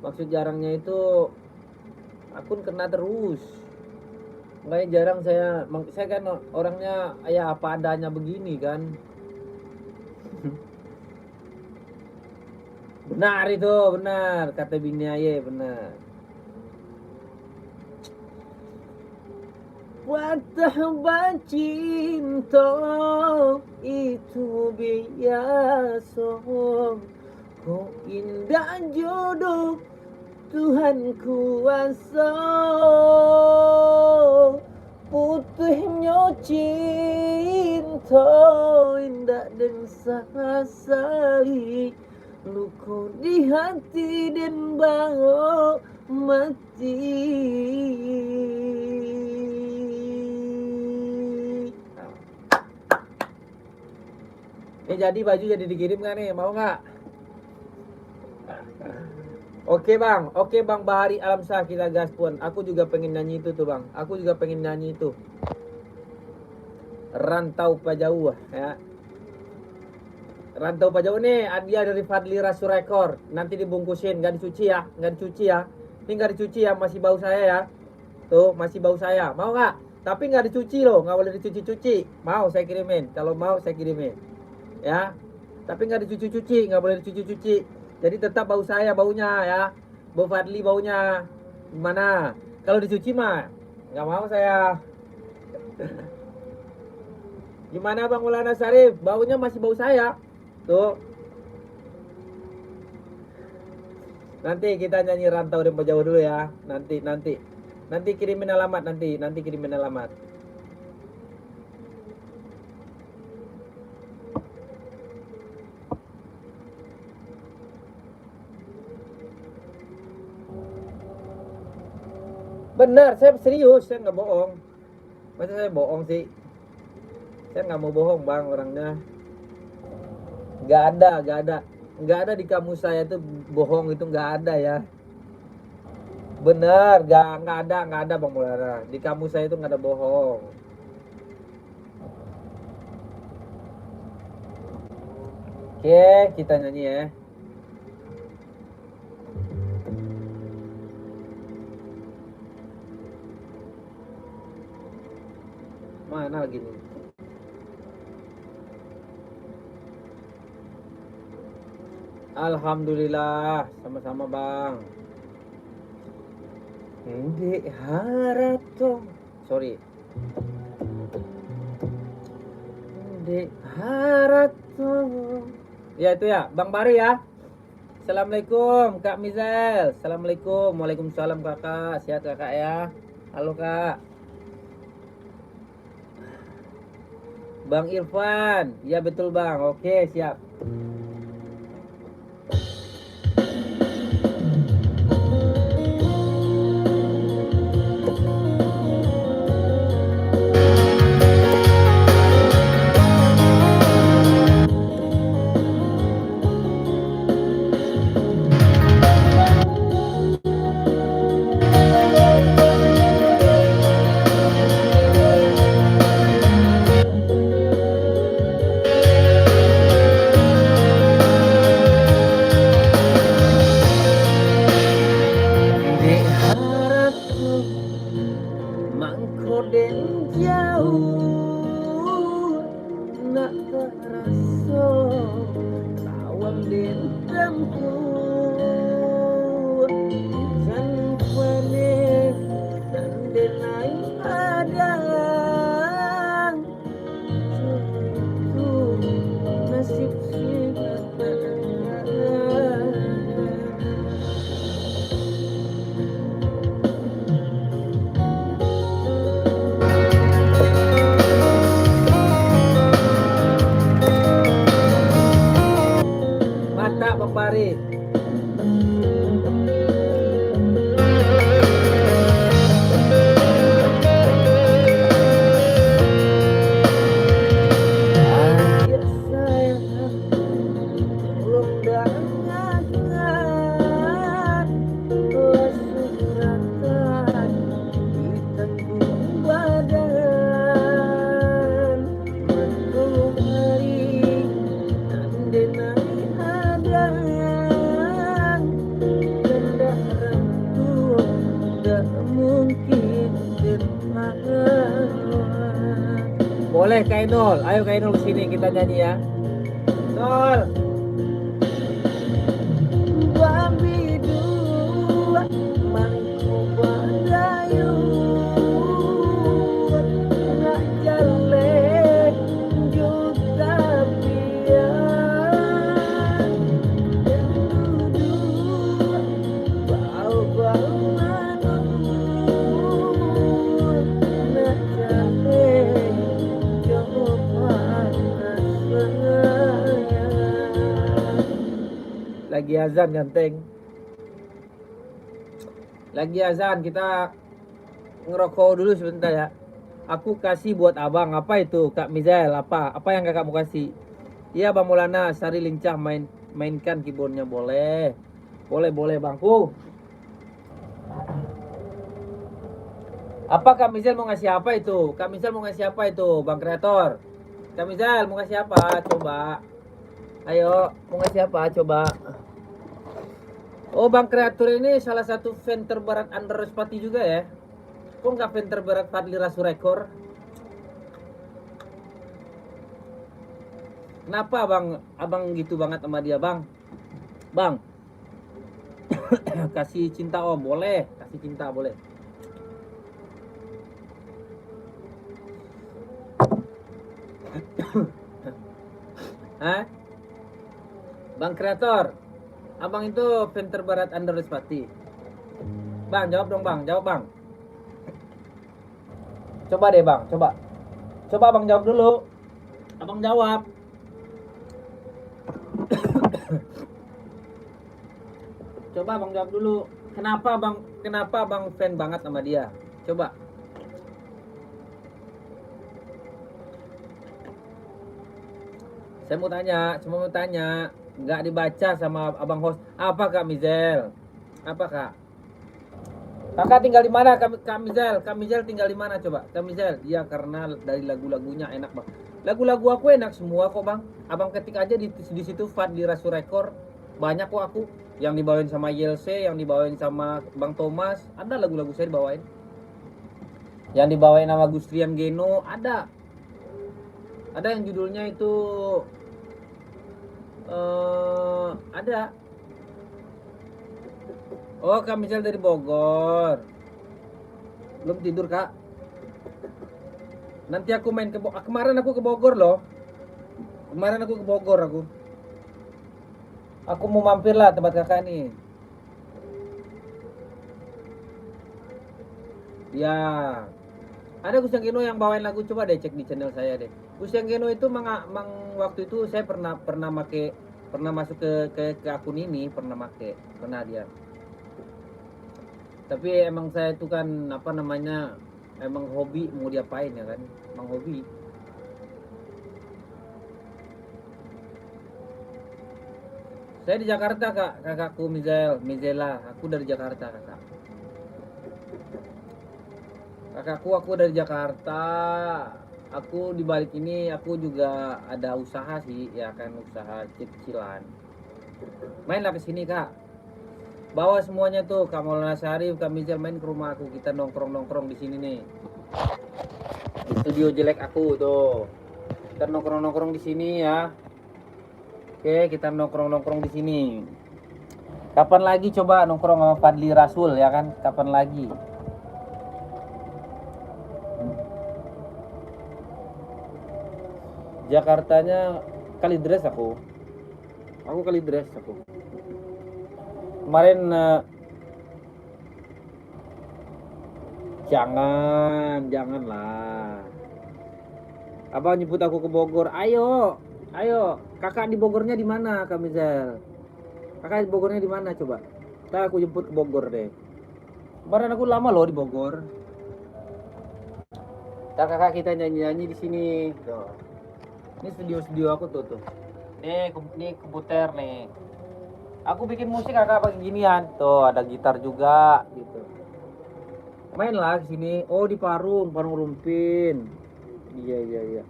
[SPEAKER 1] Maksud jarangnya itu akun kena terus. Makanya jarang saya kan orangnya ya apa adanya begini kan. Benar itu, benar kata bini Aye, benar. Watah cinta itu biasa, kok indah jodoh Tuhan kuasa, putihnya cinta indah dan sasali, luka di hati dan bawa mati. Ini jadi baju jadi dikirim nggak nih? Mau nggak? Oke bang Bahari Alamsyah kita gaspon. Aku juga pengen nyanyi itu tuh bang. Aku juga pengen nyanyi itu. Rantau Pajauh ya. Rantau Pajauh nih hadiah dari Fadli Rasu Rekor. Nanti dibungkusin, nggak dicuci ya, nggak dicuci ya. Ini nggak dicuci ya, masih bau saya ya. Tuh masih bau saya. Mau nggak? Tapi nggak dicuci loh, nggak boleh dicuci-cuci. Mau saya kirimin. Kalau mau saya kirimin. Ya. Tapi nggak dicuci-cuci, nggak boleh dicuci-cuci. Jadi tetap bau saya baunya ya. Bau Fadli baunya. Gimana? Kalau dicuci mah nggak mau saya. Gimana Bang Maulana Syarif? Baunya masih bau saya. Tuh. Nanti kita nyanyi Rantau dan Pajauh dulu ya. Nanti kirimin alamat nanti kirimin alamat. Benar, saya serius, saya nggak bohong. Masa saya bohong sih? Saya nggak mau bohong bang orangnya. Nggak ada di kamus saya tuh bohong itu nggak ada ya. Bener, nggak ada bang Maulana. Di kamus saya itu nggak ada bohong. Oke, kita nyanyi ya. Mana lagi nih? Alhamdulillah, sama-sama bang. Di harato, sorry. Di harato. Ya itu ya, Bang Bari ya. Assalamualaikum Kak Mizel. Assalamualaikum, waalaikumsalam kakak. Sehat kakak ya. Halo kak. Bang Irfan, ya betul bang. Oke siap. Mata Bang Bari. Boleh Kak Inul. Ayo Kak Inul sini kita nyanyi ya. Nol. Babi dua mangku badayu nak jale juta pian duduk bau-bau manu nak jale coba lagi azan ganteng. Lagi azan, kita ngerokok dulu sebentar ya. Aku kasih buat abang. Apa itu Kak Mizael? Apa yang kakak mau kasih? Iya Bang Maulana, Sari lincah mainkan keyboardnya. Boleh bangku. Apa Kak Mizael mau ngasih apa itu? Kak Mizael mau ngasih apa itu Bang Kreator? Kak Mizael mau ngasih apa? Coba. Ayo, mau ngasih apa? Coba. Oh, Bang Kreator ini salah satu fan terberat Under Respati juga ya? Kok nggak fan terberat Fadli Rasu Rekor? Kenapa abang gitu banget sama dia bang? Bang, kasih cinta om boleh, kasih cinta boleh. Hah? Bang Kreator, abang itu fan terberat Under Respati. Bang, jawab dong bang, jawab bang. Coba deh bang, coba. Coba abang jawab dulu. Abang jawab. Coba abang jawab dulu. Kenapa abang fan banget sama dia? Coba. Saya mau tanya, nggak dibaca sama abang host. Apa Kak Mizel? Apa Kak? Kakak tinggal di mana Kak Mizel? Kak Mizel tinggal di mana coba? Kak Mizel? Iya karena dari lagu-lagunya enak bang. Lagu-lagu aku enak semua kok bang. Abang ketik aja di situ Fadli Rasu Rekor. Banyak kok aku. Yang dibawain sama YLC, yang dibawain sama Bang Thomas. Ada lagu-lagu saya dibawain. Yang dibawain sama Gustrian Geno ada. Ada yang judulnya itu ada. Oh, Kak Michel dari Bogor. Belum tidur, Kak. Nanti aku main ke Bogor. Kemarin aku ke Bogor loh. Aku mau mampir lah tempat kakak nih. Ya. Ada Gustian Geno yang bawain lagu, coba deh cek di channel saya deh. Gustian Geno itu waktu itu saya pernah masuk ke akun ini, pernah dia. Tapi emang saya itu kan emang hobi mau diapain ya kan, emang hobi. Saya di Jakarta kak, kakakku Mizela, aku dari Jakarta kakak. Kakakku dari Jakarta. Aku di balik ini aku juga ada usaha sih, ya kan usaha kecil-kecilan. Mainlah ke sini kak. Bawa semuanya tuh, Kak Maulana Syarif, Kak Mizel main ke rumah aku. Kita nongkrong di sini nih. Di studio jelek aku tuh. Kita nongkrong di sini ya. Oke, kita nongkrong di sini. Kapan lagi coba nongkrong sama Fadli Rasul ya kan? Kapan lagi? Jakartanya Kalidres aku. Kalidres aku. Kemarin janganlah. Abang nyebut aku ke Bogor. Ayo. Kakak di Bogornya di mana, Kak Mizel? Kakak di Bogornya di mana coba? Ntar aku jemput ke Bogor deh. Kemarin aku lama loh di Bogor. Ntar kakak kita nyanyi di sini. Tuh. Ini studio aku tuh. Nih komputer nih. Aku bikin musik kakak pakai ginian. Tuh ada gitar juga gitu. Mainlah ke sini. Oh di Parung Rumpin. Iya.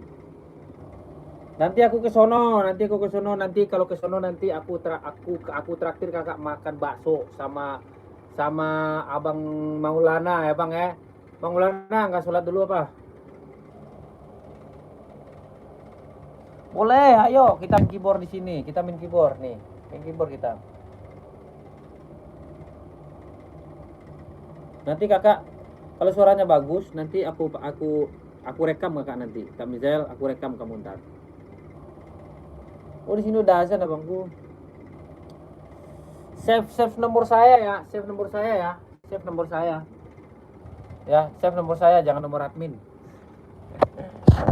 [SPEAKER 1] Nanti aku ke sono. Nanti kalau ke sono nanti aku traktir kakak makan bakso sama Abang Maulana ya bang ya. Bang Maulana nggak sholat dulu apa? Boleh, ayo kita main keyboard di sini. Kita main keyboard nih. Main keyboard kita. Nanti kakak, kalau suaranya bagus, nanti aku rekam kakak nanti. Kak Mizel, aku rekam kamu ntar. Oh di sini udah azan abangku. Save nomor saya ya, save nomor saya ya, save nomor saya. Ya, save nomor saya, jangan nomor admin.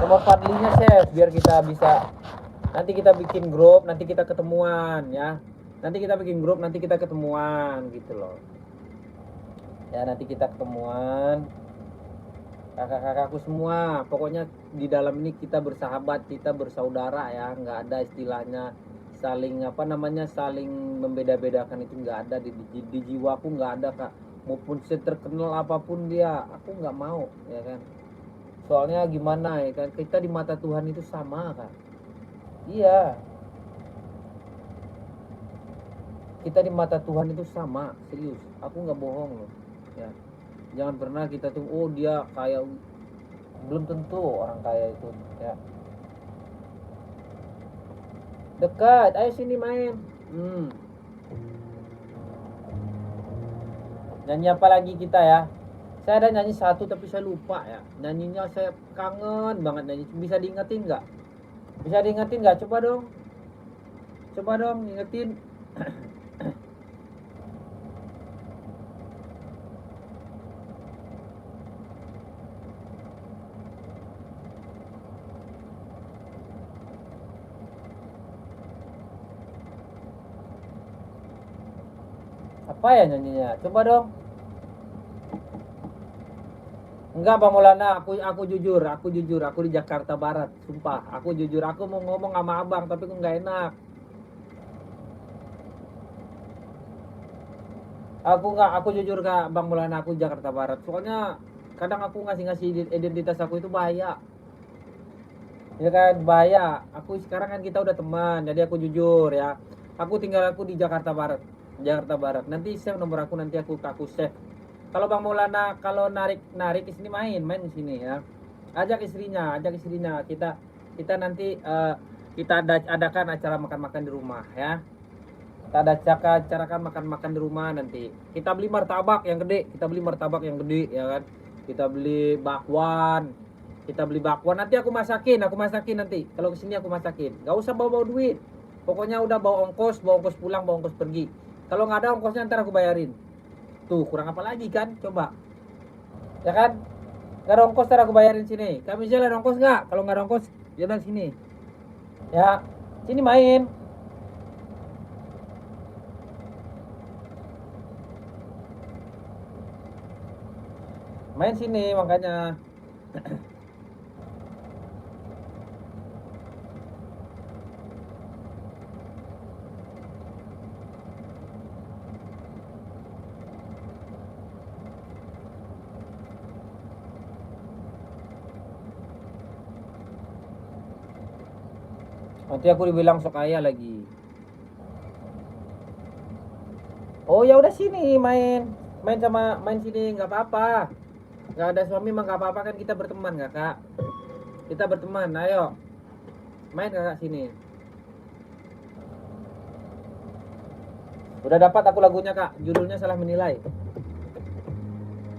[SPEAKER 1] Nomor Fadlinya save biar kita bisa. Nanti kita bikin grup, nanti kita ketemuan ya. Nanti kita bikin grup, nanti kita ketemuan gitu loh. Ya nanti kita ketemuan. Kakak-kakakku semua, pokoknya di dalam ini kita bersahabat, kita bersaudara ya, nggak ada istilahnya saling saling membeda-bedakan, itu nggak ada di jiwaku, nggak ada kak. Maupun seterkenal apapun dia, aku nggak mau ya kan. Soalnya gimana ya kan, kita di mata Tuhan itu sama kan. Iya, kita di mata Tuhan itu sama, serius, aku nggak bohong loh ya. Jangan pernah kita tuh, oh dia kaya, belum tentu orang kaya itu ya. Dekat, ayo sini main. Nyanyi apa lagi kita ya? Saya ada nyanyi satu tapi saya lupa ya. Nyanyinya saya kangen banget nyanyi. Bisa diingetin nggak? Bisa diingetin nggak? Coba dong ingetin. Apa ya nyanyinya? Coba dong. Enggak Bang Maulana, aku jujur, aku di Jakarta Barat, sumpah, aku jujur, aku mau ngomong sama abang tapi aku nggak enak. Aku jujur Kak Bang Maulana, aku di Jakarta Barat. Soalnya kadang aku ngasih identitas aku itu bahaya. Ya kan bahaya. Aku sekarang kan kita udah teman, jadi aku jujur ya. Aku di Jakarta Barat. Jakarta Barat. Nanti save nomor aku, nanti aku save. Kalau Bang Maulana kalau narik ke sini main di sini ya. Ajak istrinya. Kita nanti kita adakan acara makan-makan di rumah ya. Kita ada acara makan-makan di rumah nanti. Kita beli martabak yang gede, ya kan. Kita beli bakwan. Nanti aku masakin nanti. Kalau kesini aku masakin. Gak usah bawa duit. Pokoknya udah bawa ongkos pulang, bawa ongkos pergi. Kalau nggak ada ongkosnya ntar aku bayarin. Tuh kurang apa lagi kan? Coba. Ya kan? Nggak ada ongkos ntar aku bayarin sini. Kami jalan ongkos nggak? Kalau nggak ada ongkos, jalan sini. Ya, sini main. Main sini makanya. Nanti aku dibilang sok kaya lagi. Oh ya udah sini main sini nggak apa-apa. Nggak ada suami mah nggak apa-apa kan, kita berteman kakak. Kita berteman, ayo main kakak sini. Udah dapat aku lagunya kak, judulnya Salah Menilai.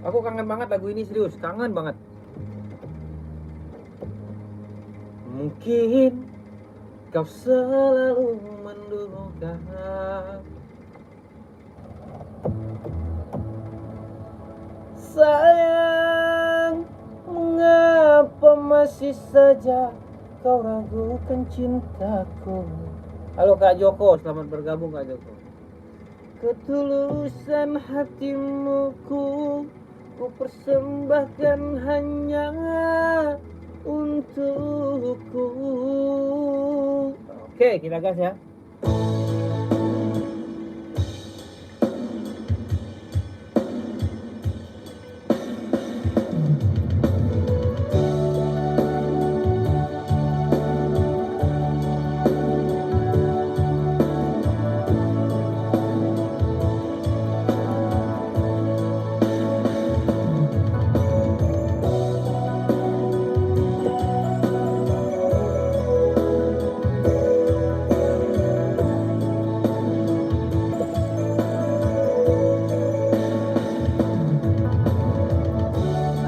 [SPEAKER 1] Aku kangen banget lagu ini, serius kangen banget. Mungkin kau selalu menduga sayang, mengapa masih saja kau ragukan cintaku. Halo Kak Joko, selamat bergabung Kak Joko. Ketulusan hatimu ku persembahkan hanya untukku. Oke, kita gas ya.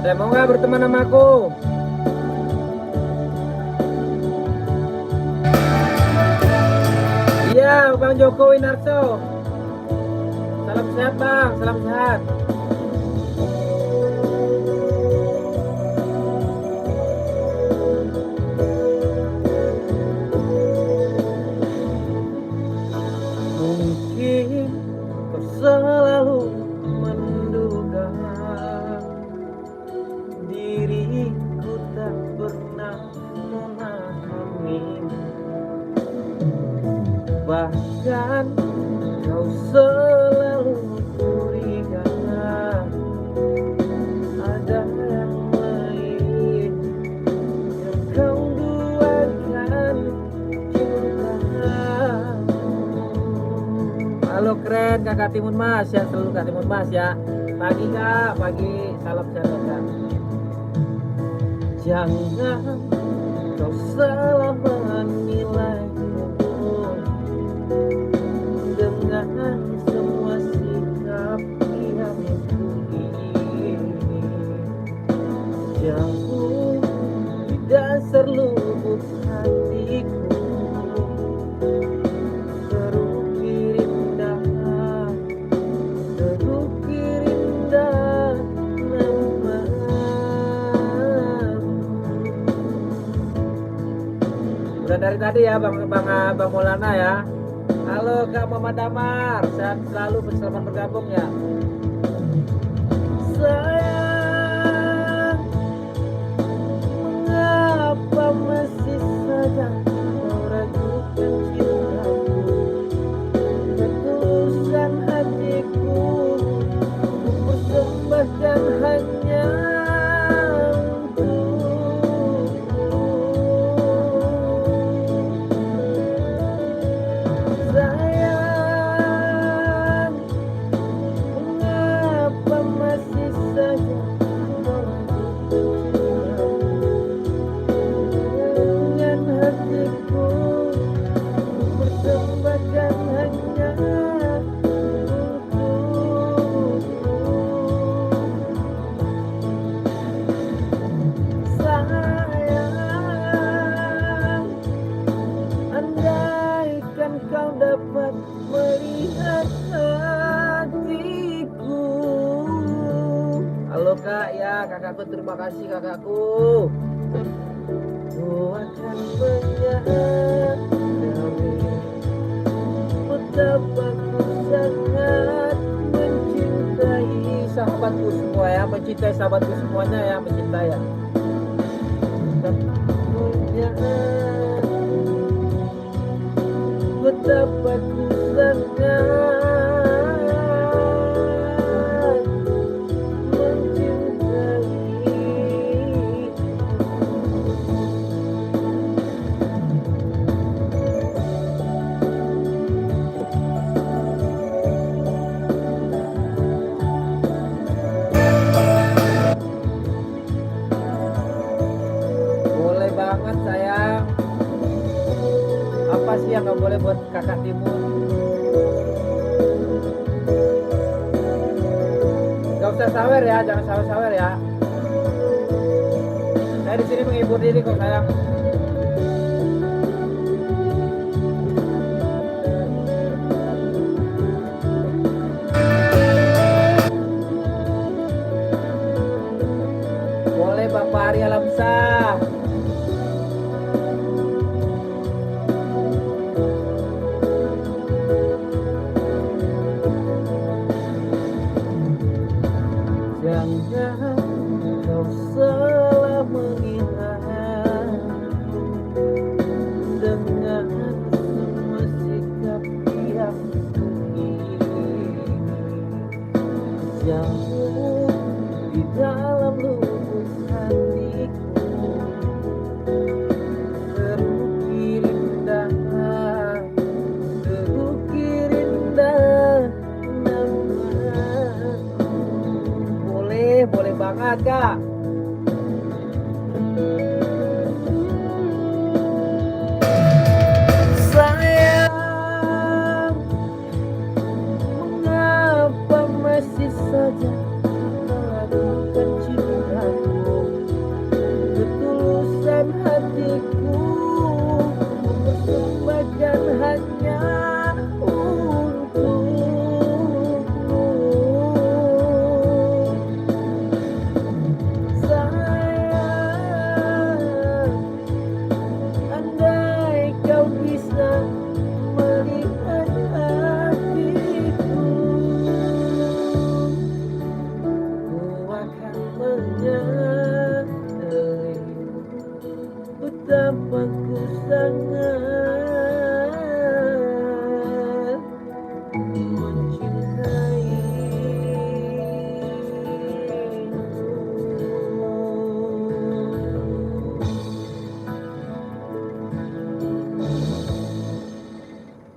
[SPEAKER 1] Mau nggak berteman sama aku? Iya, Bang Joko Winarso. Salam sehat Bang, salam sehat. Mungkin kau selalu menduga diriku tak pernah memahami, bahkan kau selalu curiga ada yang lain yang kau duakan cinta. Halo keren kakak Timun Mas ya, selalu kak Timun Mas ya. Pagi kak, pagi, salam sehat kak. Jangan kau salah menilaiku dengan semua sikap yang ini. Jauh di dasar lubuk hatiku terukir indah namamu. Udah dari tadi ya Bang Maulana ya. Halo Kak Muhammad Damar, sehat selalu, selamat bergabung ya. Sayang, mengapa masih saja kau ragukan cintaku, ketulusan hatiku persembahkan hanya kau dapat melihat hatiku. Halo kak ya, kakakku terima kasih kakakku. Ku akan menyadari betapa ku sangat mencintai sahabatku semua ya, mencintai sahabatku semuanya ya, mencintai ya. Betapa ku sangat mencintai. Boleh banget sayang. Apa sih yang nggak boleh buat kakak Timun? Gak usah sawer ya, jangan sawer-sawer ya. Saya di sini menghibur diri kok sayang. Boleh Bapak Ari Alamsah. Jangan kau salah mengira dengan semua sikap yang ini. Jauh di dalam lubuk hatiku terukir indah boleh banget kak. Sayang, mengapa masih saja kau ragukan cintaku,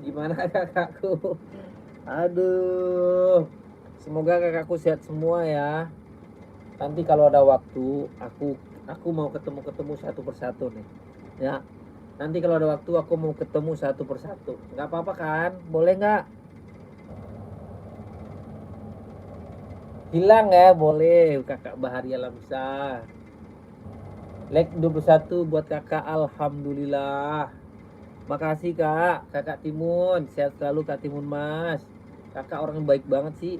[SPEAKER 1] Gimana kakakku? Aduh, semoga kakakku sehat semua ya. Nanti kalau ada waktu, aku mau ketemu satu persatu nih. Ya, nanti kalau ada waktu aku mau ketemu satu persatu. Nggak apa-apa kan? Boleh nggak? Hilang ya, boleh. Kakak Baharia Lamsa. Like 21 buat kakak, alhamdulillah. Makasih kak, kakak Timun, sehat selalu kak Timun mas. Kakak orang yang baik banget sih.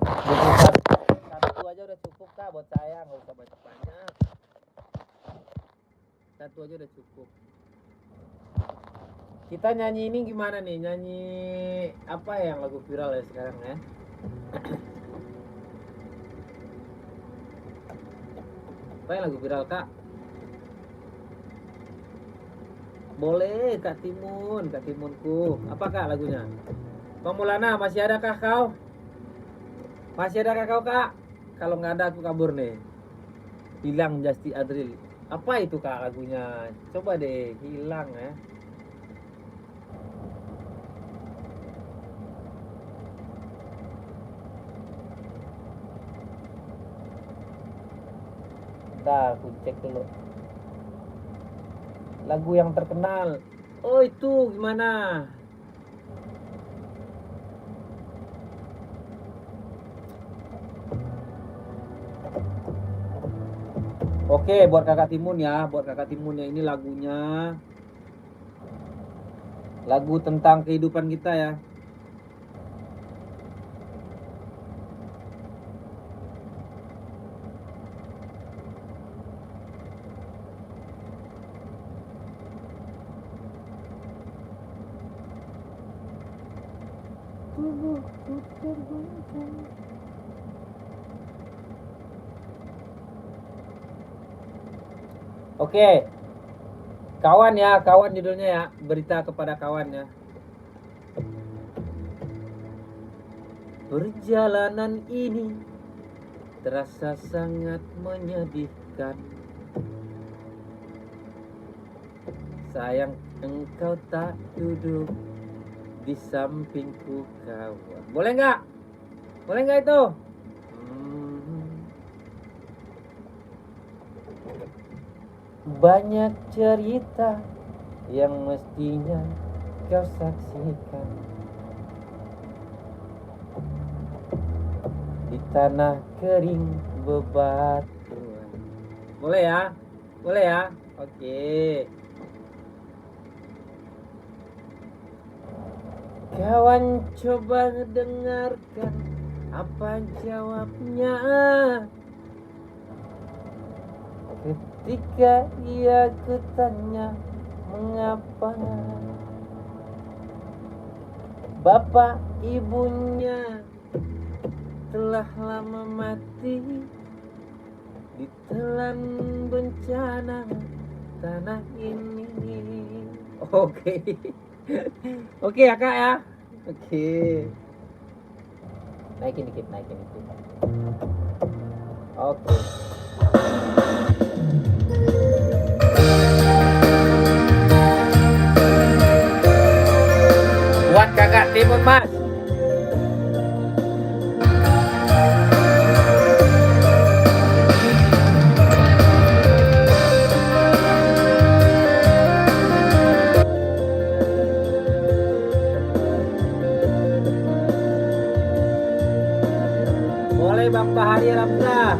[SPEAKER 1] 21 satu aja udah cukup kak buat saya, nggak usah banyak-banyak. Satu aja udah cukup. Kita nyanyi ini gimana nih? Nyanyi apa yang lagu viral ya sekarang ya? Apa yang lagu viral kak? Boleh Kak Timun, Kak Timunku. Apa Kak lagunya? Pamulana, masih ada kah kau? Masih ada kah kau Kak? Kalau nggak ada aku kabur nih. Hilang Justi Adril. Apa itu Kak lagunya? Coba deh, hilang ya. Bentar, aku cek dulu. Lagu yang terkenal. Oh itu gimana? Oke, buat kakak Timun ya, buat kakak Timun ya, ini lagunya. Lagu tentang kehidupan kita ya. Oke, kawan ya, kawan judulnya ya, berita kepada kawan ya. Perjalanan ini terasa sangat menyedihkan. Sayang engkau tak duduk di sampingku kawan. Boleh nggak? Boleh nggak itu? Banyak cerita yang mestinya kau saksikan di tanah kering bebatuan. Boleh ya? Boleh ya? Oke. Kawan coba dengarkan apa jawabnya ketika ia kutanya mengapa bapak ibunya telah lama mati ditelan bencana tanah ini. Oke. Oke ya kak ya. Oke. Naikin dikit. Oke. Buat kakak Timun mas. Boleh Bang Baharia Ramzah.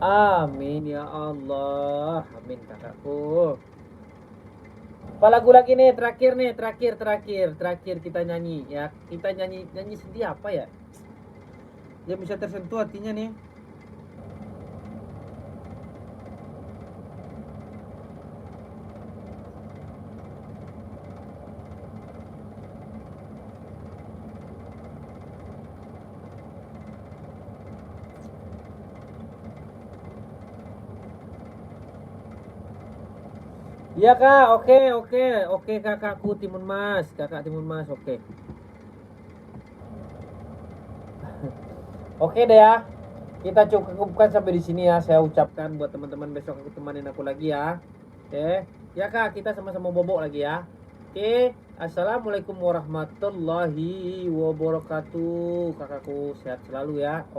[SPEAKER 1] Amin ya Allah. Amin kakakku. Apa lagu lagi nih? Terakhir kita nyanyi ya. Kita nyanyi sedih apa ya? Yang bisa tersentuh hatinya nih. Iya kak, oke kakakku Timun Mas, kakak Timun Mas, oke. Oke deh ya, kita cukupkan sampai di sini ya. Saya ucapkan buat teman-teman besok aku temanin aku lagi ya. Oke, ya kak, kita sama-sama bobok lagi ya. Oke, assalamualaikum warahmatullahi wabarakatuh, kakakku sehat selalu ya.